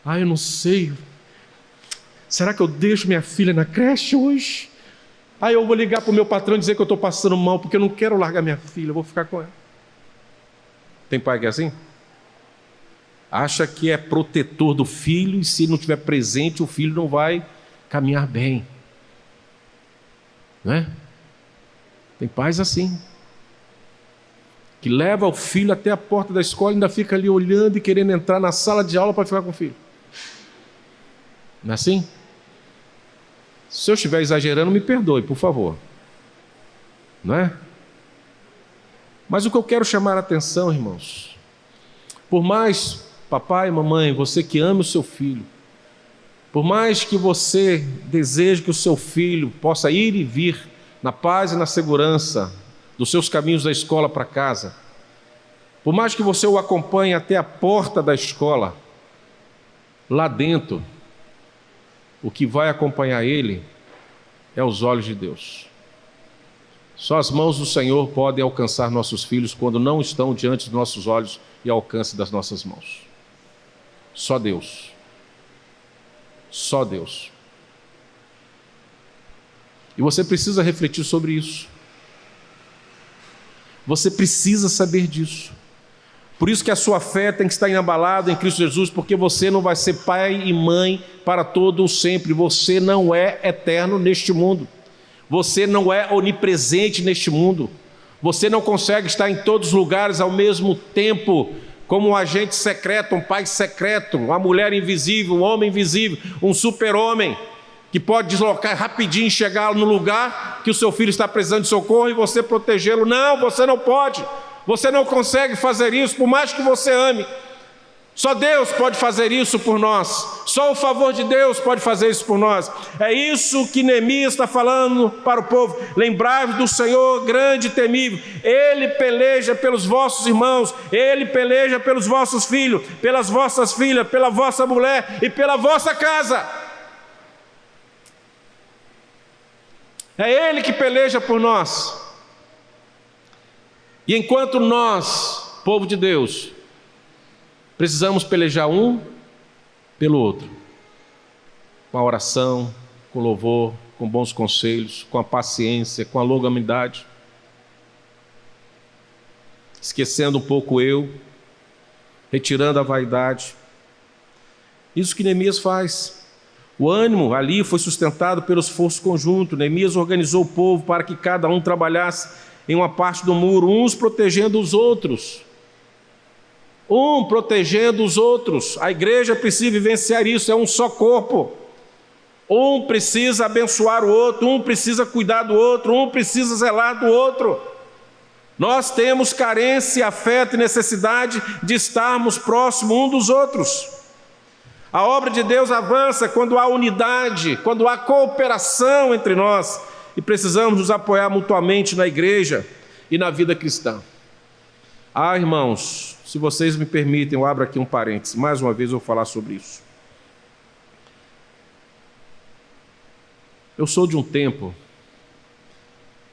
[SPEAKER 1] eu não sei. Será que eu deixo minha filha na creche hoje? Eu vou ligar para o meu patrão e dizer que eu estou passando mal, porque eu não quero largar minha filha, eu vou ficar com ela. Tem pai que é assim? Acha que é protetor do filho e se não estiver presente, o filho não vai caminhar bem. Não é? Tem pais assim, que leva o filho até a porta da escola e ainda fica ali olhando e querendo entrar na sala de aula para ficar com o filho. Não é assim? Se eu estiver exagerando, me perdoe, por favor. Não é? Mas o que eu quero chamar a atenção, irmãos, por mais, papai e mamãe, você que ama o seu filho, por mais que você deseje que o seu filho possa ir e vir na paz e na segurança dos seus caminhos da escola para casa, por mais que você o acompanhe até a porta da escola, lá dentro, o que vai acompanhar ele é os olhos de Deus. Só as mãos do Senhor podem alcançar nossos filhos quando não estão diante dos nossos olhos e ao alcance das nossas mãos. Só Deus. Só Deus. E você precisa refletir sobre isso. Você precisa saber disso. Por isso que a sua fé tem que estar inabalada em Cristo Jesus, porque você não vai ser pai e mãe para todo o sempre. Você não é eterno neste mundo. Você não é onipresente neste mundo. Você não consegue estar em todos os lugares ao mesmo tempo, como um agente secreto, um pai secreto, uma mulher invisível, um homem invisível, um super-homem, que pode deslocar rapidinho e chegar no lugar que o seu filho está precisando de socorro e você protegê-lo. Não, você não pode. Você não consegue fazer isso, por mais que você ame. Só Deus pode fazer isso por nós. Só o favor de Deus pode fazer isso por nós. É isso que Neemias está falando para o povo. Lembrai-vos do Senhor grande e temível. Ele peleja pelos vossos irmãos. Ele peleja pelos vossos filhos, pelas vossas filhas, pela vossa mulher e pela vossa casa. É Ele que peleja por nós. E enquanto nós, povo de Deus, precisamos pelejar um pelo outro, com a oração, com louvor, com bons conselhos, com a paciência, com a longanimidade, esquecendo um pouco eu, retirando a vaidade. Isso que Neemias faz. O ânimo ali foi sustentado pelo esforço conjunto. Neemias organizou o povo para que cada um trabalhasse em uma parte do muro, uns protegendo os outros. Um protegendo os outros. A igreja precisa vivenciar isso, é um só corpo. Um precisa abençoar o outro, um precisa cuidar do outro, um precisa zelar do outro. Nós temos carência, afeto e necessidade de estarmos próximos um dos outros. A obra de Deus avança quando há unidade, quando há cooperação entre nós, e precisamos nos apoiar mutuamente na igreja e na vida cristã. Irmãos, se vocês me permitem, eu abro aqui um parênteses, mais uma vez eu vou falar sobre isso. Eu sou de um tempo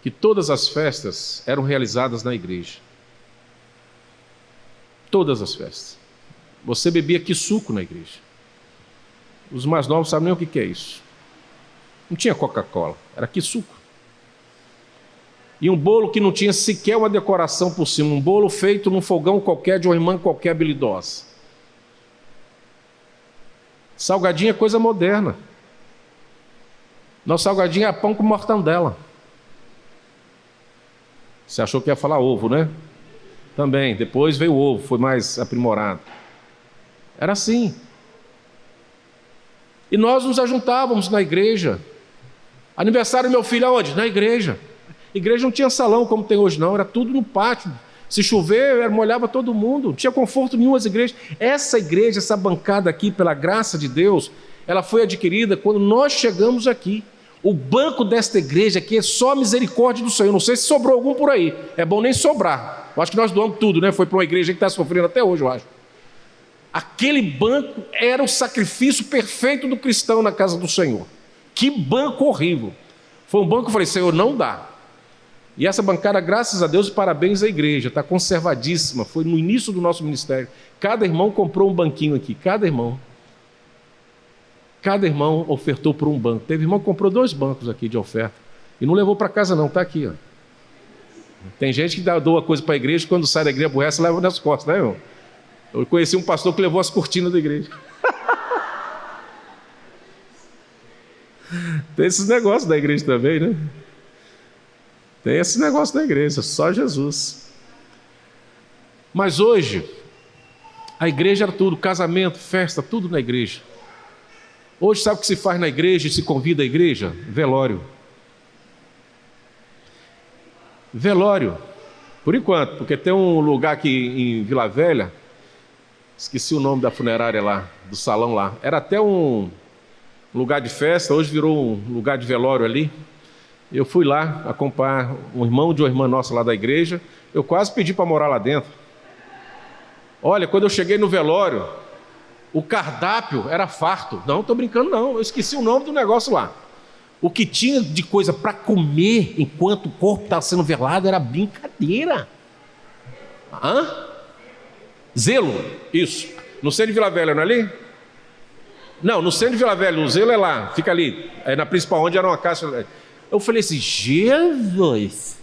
[SPEAKER 1] que todas as festas eram realizadas na igreja. Todas as festas. Você bebia que suco na igreja. Os mais novos sabem nem o que é isso. Não tinha Coca-Cola, era que suco. E um bolo que não tinha sequer uma decoração por cima, um bolo feito num fogão qualquer, de uma irmã qualquer habilidosa. Salgadinho é coisa moderna. Nosso salgadinho é pão com mortandela. Você achou que ia falar ovo, né? Também, depois veio o ovo, foi mais aprimorado. Era assim. E nós nos ajuntávamos na igreja. Aniversário do meu filho aonde? Na igreja. A igreja não tinha salão como tem hoje não, era tudo no pátio. Se chover, molhava todo mundo, não tinha conforto nenhum as igrejas. Essa igreja, essa bancada aqui, pela graça de Deus, ela foi adquirida quando nós chegamos aqui. O banco desta igreja aqui é só misericórdia do Senhor. Não sei se sobrou algum por aí, é bom nem sobrar. Eu acho que nós doamos tudo, né? Foi para uma igreja que está sofrendo até hoje, eu acho. Aquele banco era o sacrifício perfeito do cristão na casa do Senhor. Que banco horrível. Foi um banco que eu falei, Senhor, não dá. E essa bancada, graças a Deus, parabéns à igreja, está conservadíssima. Foi no início do nosso ministério. Cada irmão comprou um banquinho aqui, cada irmão. Cada irmão ofertou por um banco. Teve irmão que comprou 2 bancos aqui de oferta. E não levou para casa não, está aqui. Ó. Tem gente que doa coisa para a igreja, quando sai da igreja aborrece, leva nas costas, né, irmão? Eu conheci um pastor que levou as cortinas da igreja. Tem esses negócios da igreja também, né? Tem esse negócio da igreja, só Jesus. Mas hoje, a igreja era tudo, casamento, festa, tudo na igreja. Hoje, sabe o que se faz na igreja e se convida a igreja? Velório. Velório. Por enquanto, porque tem um lugar aqui em Vila Velha, esqueci o nome da funerária lá, do salão lá. Era até um lugar de festa, hoje virou um lugar de velório ali. Eu fui lá acompanhar um irmão de uma irmã nossa lá da igreja. Eu quase pedi para morar lá dentro. Olha, quando eu cheguei no velório, o cardápio era farto. Não, estou brincando não, eu esqueci o nome do negócio lá. O que tinha de coisa para comer enquanto o corpo estava sendo velado era brincadeira. Zelo, isso. No centro de Vila Velha, não é ali? Não, no centro de Vila Velha, o Zelo é lá, fica ali. É na principal, onde era uma caixa. Eu falei assim, Jesus,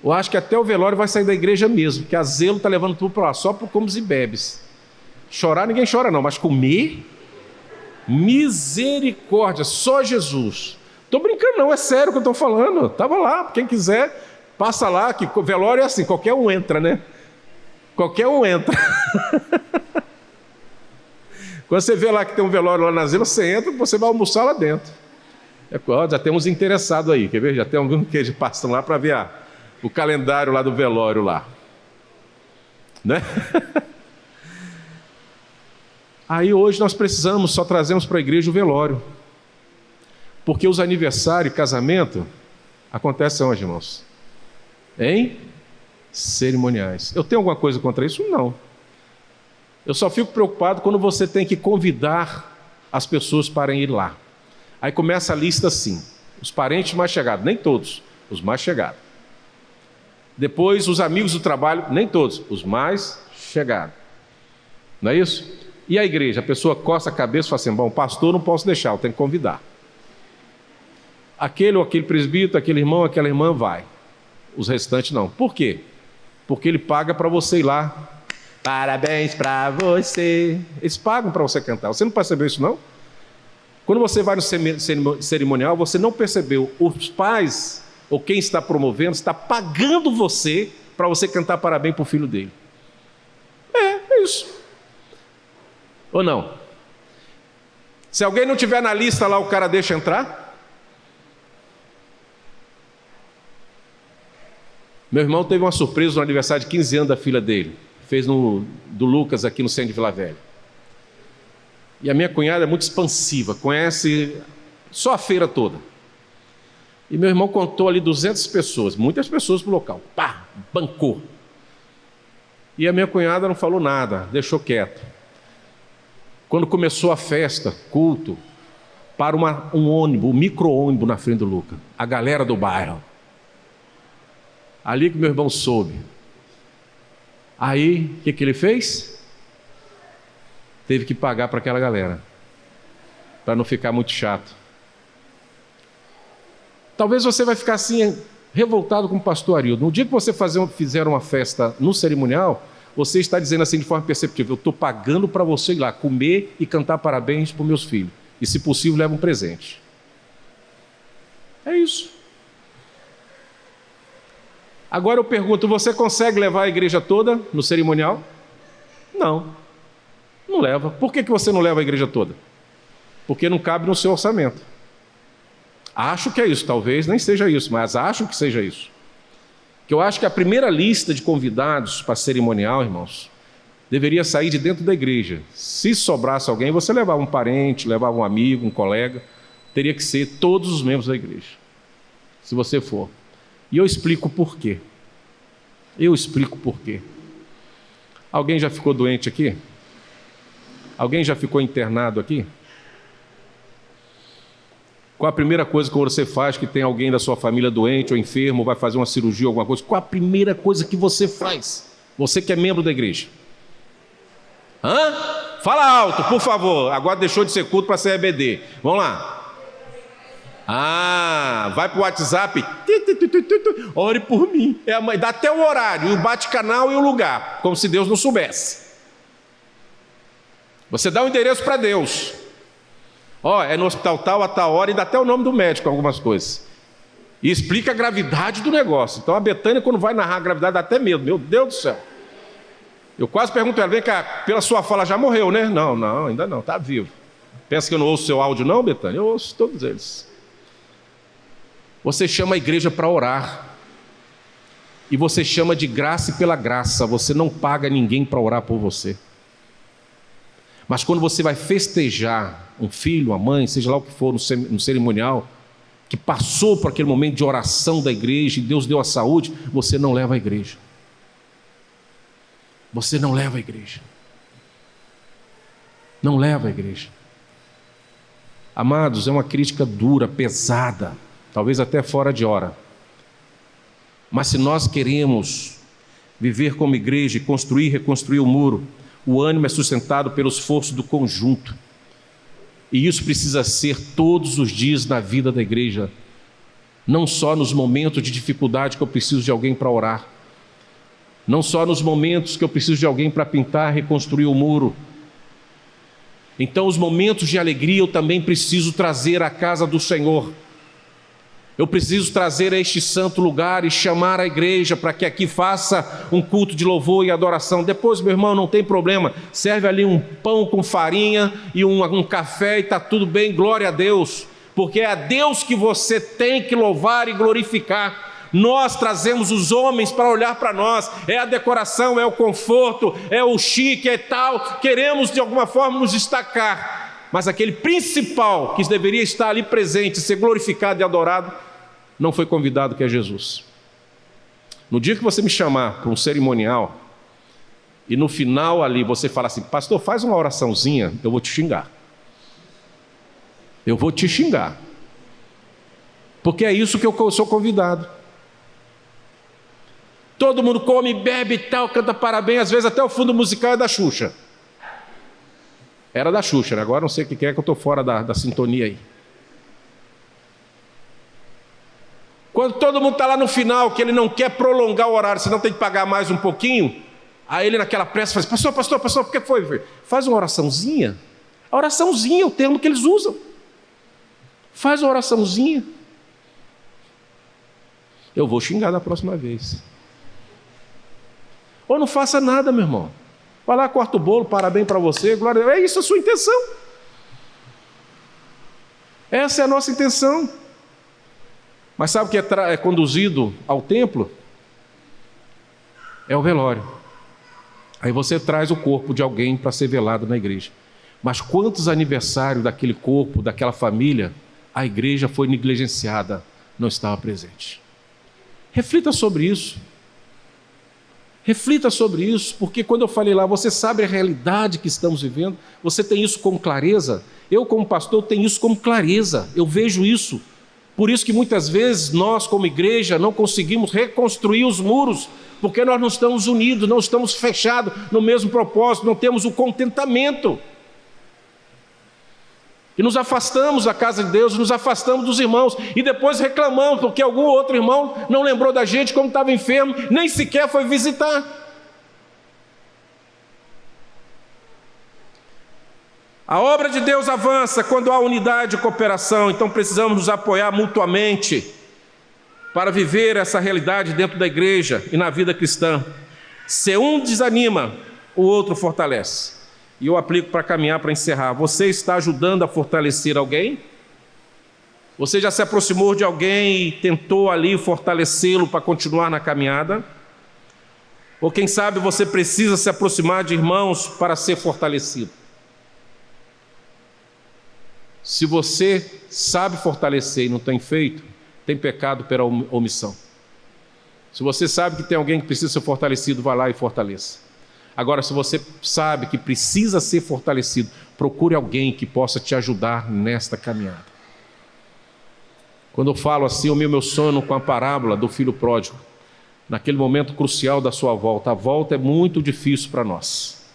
[SPEAKER 1] eu acho que até o velório vai sair da igreja mesmo, porque a Zelo está levando tudo para lá, só por comes e bebes. Chorar ninguém chora não, mas comer, misericórdia, só Jesus. Estou brincando não, é sério o que eu estou falando. Estava lá, quem quiser, passa lá, que velório é assim, qualquer um entra, né? Qualquer um entra. Quando você vê lá que tem um velório lá na Zelo, você entra, você vai almoçar lá dentro. Já tem uns interessados aí, quer ver? Já tem alguns que passam lá para ver o calendário lá do velório lá. Né? Aí hoje nós precisamos, só trazemos para a igreja o velório. Porque os aniversários e casamento acontecem onde, irmãos? Em cerimoniais. Eu tenho alguma coisa contra isso? Não. Eu só fico preocupado quando você tem que convidar as pessoas para ir lá. Aí começa a lista assim, os parentes mais chegados, nem todos, os mais chegados. Depois os amigos do trabalho, nem todos, os mais chegados. Não é isso? E a igreja? A pessoa coça a cabeça e fala assim, bom, pastor não posso deixar, eu tenho que convidar. Aquele ou aquele presbítero, aquele irmão, aquela irmã vai. Os restantes não. Por quê? Porque ele paga para você ir lá. Parabéns para você. Eles pagam para você cantar. Você não percebeu isso não? Quando você vai no cerimonial, você não percebeu. Os pais, ou quem está promovendo, está pagando você para você cantar parabéns para o filho dele. É isso. Ou não? Se alguém não tiver na lista lá, o cara deixa entrar? Meu irmão teve uma surpresa no aniversário de 15 anos da filha dele. Fez do Lucas aqui no centro de Vila Velha. E a minha cunhada é muito expansiva, conhece só a feira toda. E meu irmão contou ali 200 pessoas, muitas pessoas pro local. Pá, bancou. E a minha cunhada não falou nada, deixou quieto. Quando começou a festa, culto, para um ônibus, um micro-ônibus na frente do Lucas. A galera do bairro. Ali que meu irmão soube. Aí, o que ele fez? Teve que pagar para aquela galera, para não ficar muito chato. Talvez você vai ficar assim, revoltado com o pastor Arildo. No dia que você fizer uma festa no cerimonial, você está dizendo assim de forma perceptível, eu estou pagando para você ir lá, comer e cantar parabéns para os meus filhos. E se possível, leva um presente. É isso. Agora eu pergunto, você consegue levar a igreja toda no cerimonial? Não. Não leva. Por que você não leva a igreja toda? Porque não cabe no seu orçamento. Acho que é isso, talvez nem seja isso, mas acho que seja isso. Que eu acho que a primeira lista de convidados para cerimonial, irmãos, deveria sair de dentro da igreja. Se sobrasse alguém, você levava um parente, levava um amigo, um colega, teria que ser todos os membros da igreja, se você for. E eu explico por quê. Alguém já ficou doente aqui? Alguém já ficou internado aqui? Qual a primeira coisa que você faz que tem alguém da sua família doente ou enfermo, ou vai fazer uma cirurgia ou alguma coisa? Qual a primeira coisa que você faz? Você que é membro da igreja. Fala alto, por favor. Agora deixou de ser culto para ser EBD. Vamos lá. Vai para o WhatsApp. Ore por mim. Dá até o horário, o bate-canal e o lugar, como se Deus não soubesse. Você dá o endereço para Deus. É no hospital tal, a tal hora, e dá até o nome do médico, algumas coisas. E explica a gravidade do negócio. Então a Betânia, quando vai narrar a gravidade, dá até medo. Meu Deus do céu. Eu quase pergunto a ela, vem cá, pela sua fala já morreu, né? Não, ainda não, está vivo. Pensa que eu não ouço seu áudio não, Betânia? Eu ouço todos eles. Você chama a igreja para orar. E você chama de graça e pela graça. Você não paga ninguém para orar por você. Mas quando você vai festejar um filho, uma mãe, seja lá o que for, no cerimonial, que passou por aquele momento de oração da igreja e Deus deu a saúde, você não leva a igreja. Você não leva a igreja. Não leva a igreja. Amados, é uma crítica dura, pesada, talvez até fora de hora. Mas se nós queremos viver como igreja e construir e reconstruir o muro, o ânimo é sustentado pelo esforço do conjunto. E isso precisa ser todos os dias na vida da igreja. Não só nos momentos de dificuldade que eu preciso de alguém para orar. Não só nos momentos que eu preciso de alguém para pintar, reconstruir o muro. Então, os momentos de alegria eu também preciso trazer à casa do Senhor. Eu preciso trazer a este santo lugar e chamar a igreja para que aqui faça um culto de louvor e adoração. Depois, meu irmão, não tem problema. Serve ali um pão com farinha e um café e está tudo bem, glória a Deus. Porque é a Deus que você tem que louvar e glorificar. Nós trazemos os homens para olhar para nós. É a decoração, é o conforto, é o chique, é tal. Queremos de alguma forma nos destacar. Mas aquele principal que deveria estar ali presente, ser glorificado e adorado, não foi convidado, que é Jesus. No dia que você me chamar para um cerimonial e no final ali você falar assim: pastor, faz uma oraçãozinha, eu vou te xingar. Eu vou te xingar. Porque é isso que eu sou convidado. Todo mundo come, bebe e tal, canta parabéns, às vezes até o fundo musical é da Xuxa. Era da Xuxa, né? Agora não sei o que é que eu estou fora da sintonia aí. Quando todo mundo está lá no final, que ele não quer prolongar o horário, senão tem que pagar mais um pouquinho, aí ele naquela pressa fala assim: pastor, por que foi? Faz uma oraçãozinha. A oraçãozinha é o termo que eles usam. Faz uma oraçãozinha. Eu vou xingar da próxima vez. Ou não faça nada, meu irmão. Vai lá, corta o bolo, parabéns para você, glória a Deus. É isso a sua intenção. Essa é a nossa intenção. Mas sabe o que é conduzido ao templo? É o velório. Aí você traz o corpo de alguém para ser velado na igreja. Mas quantos aniversários daquele corpo, daquela família, a igreja foi negligenciada, não estava presente? Reflita sobre isso. Reflita sobre isso, porque quando eu falei lá, você sabe a realidade que estamos vivendo? Você tem isso com clareza? Eu, como pastor, tenho isso com clareza. Eu vejo isso. Por isso que muitas vezes nós, como igreja, não conseguimos reconstruir os muros, porque nós não estamos unidos, não estamos fechados no mesmo propósito, não temos o contentamento. E nos afastamos da casa de Deus, nos afastamos dos irmãos, e depois reclamamos porque algum outro irmão não lembrou da gente como estava enfermo, nem sequer foi visitar. A obra de Deus avança quando há unidade e cooperação, então precisamos nos apoiar mutuamente para viver essa realidade dentro da igreja e na vida cristã. Se um desanima, o outro fortalece. E eu aplico para caminhar, para encerrar. Você está ajudando a fortalecer alguém? Você já se aproximou de alguém e tentou ali fortalecê-lo para continuar na caminhada? Ou quem sabe você precisa se aproximar de irmãos para ser fortalecido? Se você sabe fortalecer e não tem feito, tem pecado pela omissão. Se você sabe que tem alguém que precisa ser fortalecido, vá lá e fortaleça. Agora, se você sabe que precisa ser fortalecido, procure alguém que possa te ajudar nesta caminhada. Quando eu falo assim, o meu sono com a parábola do filho pródigo, naquele momento crucial da sua volta, a volta é muito difícil para nós.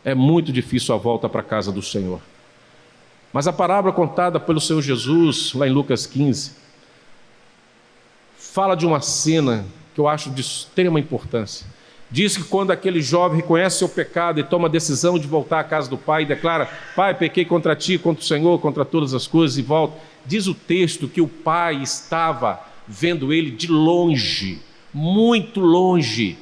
[SPEAKER 1] É muito difícil a volta para a casa do Senhor. Mas a parábola contada pelo Senhor Jesus, lá em Lucas 15, fala de uma cena que eu acho de extrema importância. Diz que quando aquele jovem reconhece seu pecado e toma a decisão de voltar à casa do pai e declara: pai, pequei contra ti, contra o Senhor, contra todas as coisas, e volta. Diz o texto que o pai estava vendo ele de longe, muito longe.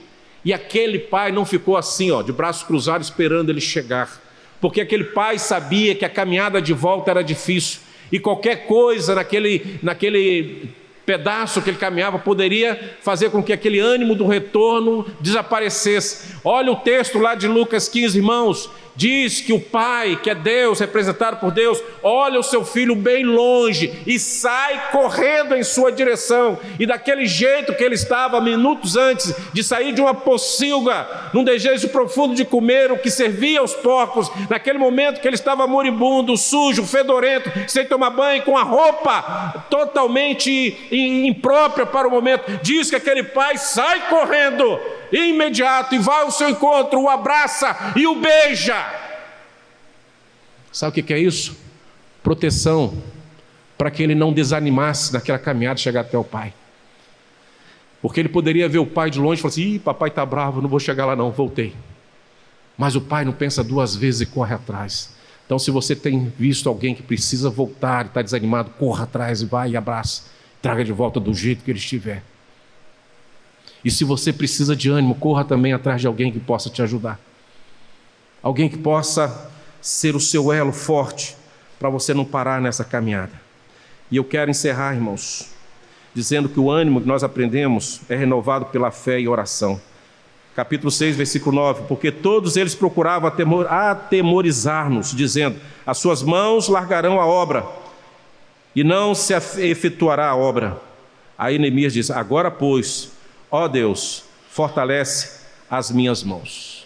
[SPEAKER 1] E aquele pai não ficou assim, de braços cruzados esperando ele chegar. porque aquele pai sabia que a caminhada de volta era difícil, e qualquer coisa naquele pedaço que ele caminhava poderia fazer com que aquele ânimo do retorno desaparecesse. Olha o texto lá de Lucas 15, irmãos. Diz que o pai, que é Deus, representado por Deus, olha o seu filho bem longe e sai correndo em sua direção. E daquele jeito que ele estava minutos antes de sair de uma pocilga, num desejo profundo de comer o que servia aos porcos, naquele momento que ele estava moribundo, sujo, fedorento, sem tomar banho, com a roupa totalmente imprópria para o momento, diz que aquele pai sai correndo imediato e vai ao seu encontro, o abraça e o beija. Sabe o que é isso? Proteção, para que ele não desanimasse naquela caminhada chegar até o pai. Porque ele poderia ver o pai de longe e falar assim: ih, papai está bravo, não vou chegar lá não, voltei. Mas o pai não pensa duas vezes e corre atrás. Então, se você tem visto alguém que precisa voltar e está desanimado, corra atrás e vai e abraça, traga de volta do jeito que ele estiver. E se você precisa de ânimo, corra também atrás de alguém que possa te ajudar. Alguém que possa ser o seu elo forte para você não parar nessa caminhada. E eu quero encerrar, irmãos, dizendo que o ânimo que nós aprendemos é renovado pela fé e oração. Capítulo 6, versículo 9. Porque todos eles procuravam atemorizar-nos, dizendo: as suas mãos largarão a obra e não se efetuará a obra. Aí Neemias diz: agora, pois, ó Deus, fortalece as minhas mãos.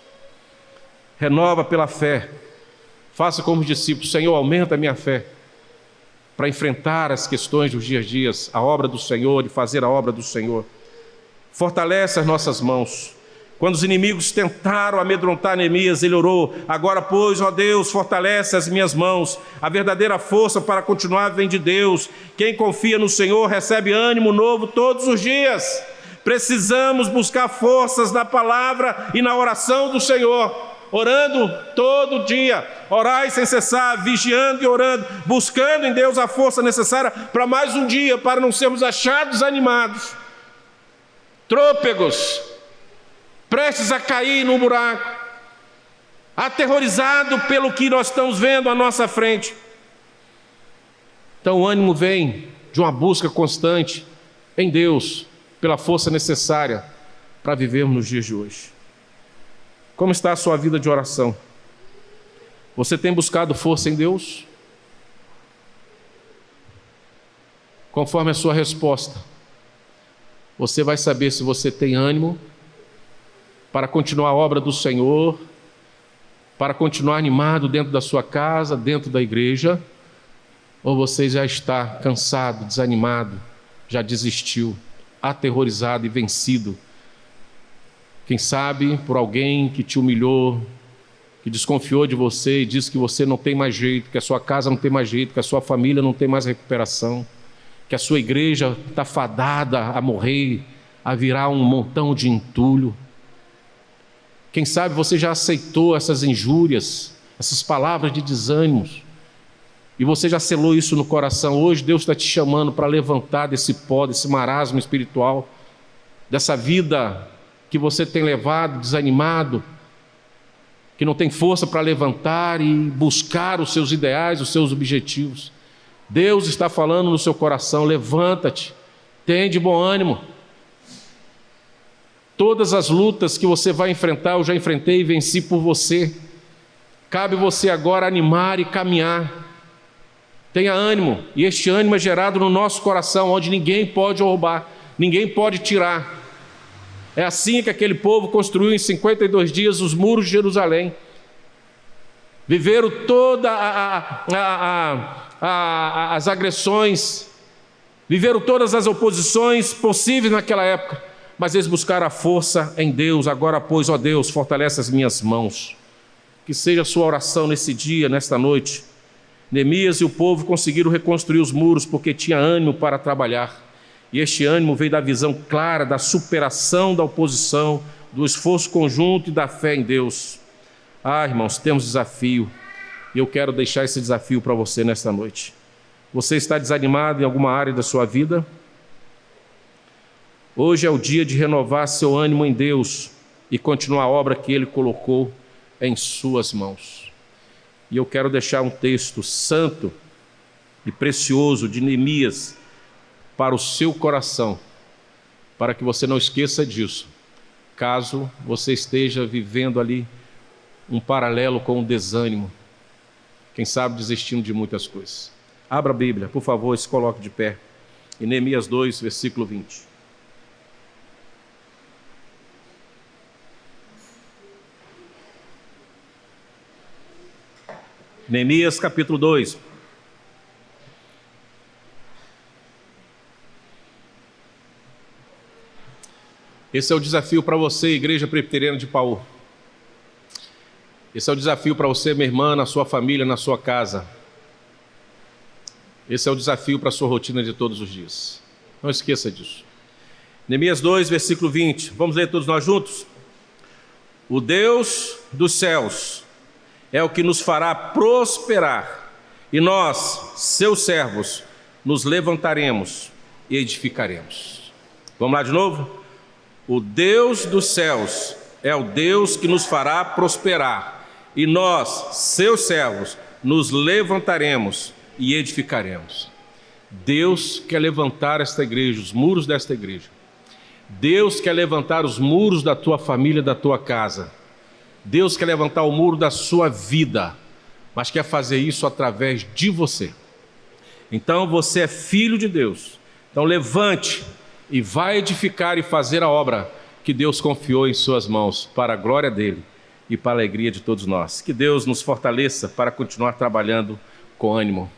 [SPEAKER 1] Renova pela fé. Faça como os discípulos: Senhor, aumenta a minha fé para enfrentar as questões dos dias a dias, a obra do Senhor e fazer a obra do Senhor. Fortalece as nossas mãos. Quando os inimigos tentaram amedrontar Neemias, ele orou: agora, pois, ó Deus, fortalece as minhas mãos. A verdadeira força para continuar vem de Deus. Quem confia no Senhor recebe ânimo novo todos os dias. Precisamos buscar forças na palavra e na oração do Senhor, orando todo dia, orai sem cessar, vigiando e orando, buscando em Deus a força necessária para mais um dia, para não sermos achados animados, trôpegos, prestes a cair no buraco, aterrorizado pelo que nós estamos vendo à nossa frente. Então o ânimo vem de uma busca constante em Deus, pela força necessária para vivermos nos dias de hoje. Como está a sua vida de oração? Você tem buscado força em Deus? Conforme a sua resposta, você vai saber se você tem ânimo para continuar a obra do Senhor, para continuar animado dentro da sua casa, dentro da igreja, ou você já está cansado, desanimado, já desistiu, aterrorizado e vencido. Quem sabe por alguém que te humilhou, que desconfiou de você e disse que você não tem mais jeito, que a sua casa não tem mais jeito, que a sua família não tem mais recuperação, que a sua igreja está fadada a morrer, a virar um montão de entulho. Quem sabe você já aceitou essas injúrias, essas palavras de desânimos, e você já selou isso no coração. Hoje Deus está te chamando para levantar desse pó, desse marasmo espiritual, dessa vida que você tem levado desanimado, que não tem força para levantar e buscar os seus ideais, os seus objetivos. Deus está falando no seu coração: levanta-te, tem de bom ânimo. Todas as lutas que você vai enfrentar, eu já enfrentei e venci por você. Cabe você agora animar e caminhar. Tenha ânimo, e este ânimo é gerado no nosso coração, onde ninguém pode roubar, ninguém pode tirar. É assim que aquele povo construiu em 52 dias os muros de Jerusalém. Viveram todas as agressões, viveram todas as oposições possíveis naquela época, mas eles buscaram a força em Deus. Agora, pois, ó Deus, fortalece as minhas mãos. Que seja a sua oração nesse dia, nesta noite. Neemias e o povo conseguiram reconstruir os muros porque tinha ânimo para trabalhar. E este ânimo veio da visão clara da superação da oposição, do esforço conjunto e da fé em Deus. Irmãos, temos desafio, e eu quero deixar esse desafio para você nesta noite. Você está desanimado em alguma área da sua vida? Hoje é o dia de renovar seu ânimo em Deus e continuar a obra que Ele colocou em suas mãos. E eu quero deixar um texto santo e precioso de Neemias para o seu coração, para que você não esqueça disso, caso você esteja vivendo ali um paralelo com o desânimo, quem sabe desistindo de muitas coisas. Abra a Bíblia, por favor, e se coloque de pé. Em Neemias 2, versículo 20. Neemias capítulo 2. Esse é o desafio para você, Igreja Presbiteriana de Paú. Esse é o desafio para você, minha irmã, na sua família, na sua casa. Esse é o desafio para a sua rotina de todos os dias. Não esqueça disso. Neemias 2, versículo 20. Vamos ler todos nós juntos? O Deus dos céus é o que nos fará prosperar, e nós, seus servos, nos levantaremos e edificaremos. Vamos lá de novo? O Deus dos céus é o Deus que nos fará prosperar, e nós, seus servos, nos levantaremos e edificaremos. Deus quer levantar esta igreja, os muros desta igreja. Deus quer levantar os muros da tua família, da tua casa. Deus quer levantar o muro da sua vida, mas quer fazer isso através de você. Então você é filho de Deus. Então levante e vai edificar e fazer a obra que Deus confiou em suas mãos, para a glória dele e para a alegria de todos nós. Que Deus nos fortaleça para continuar trabalhando com ânimo.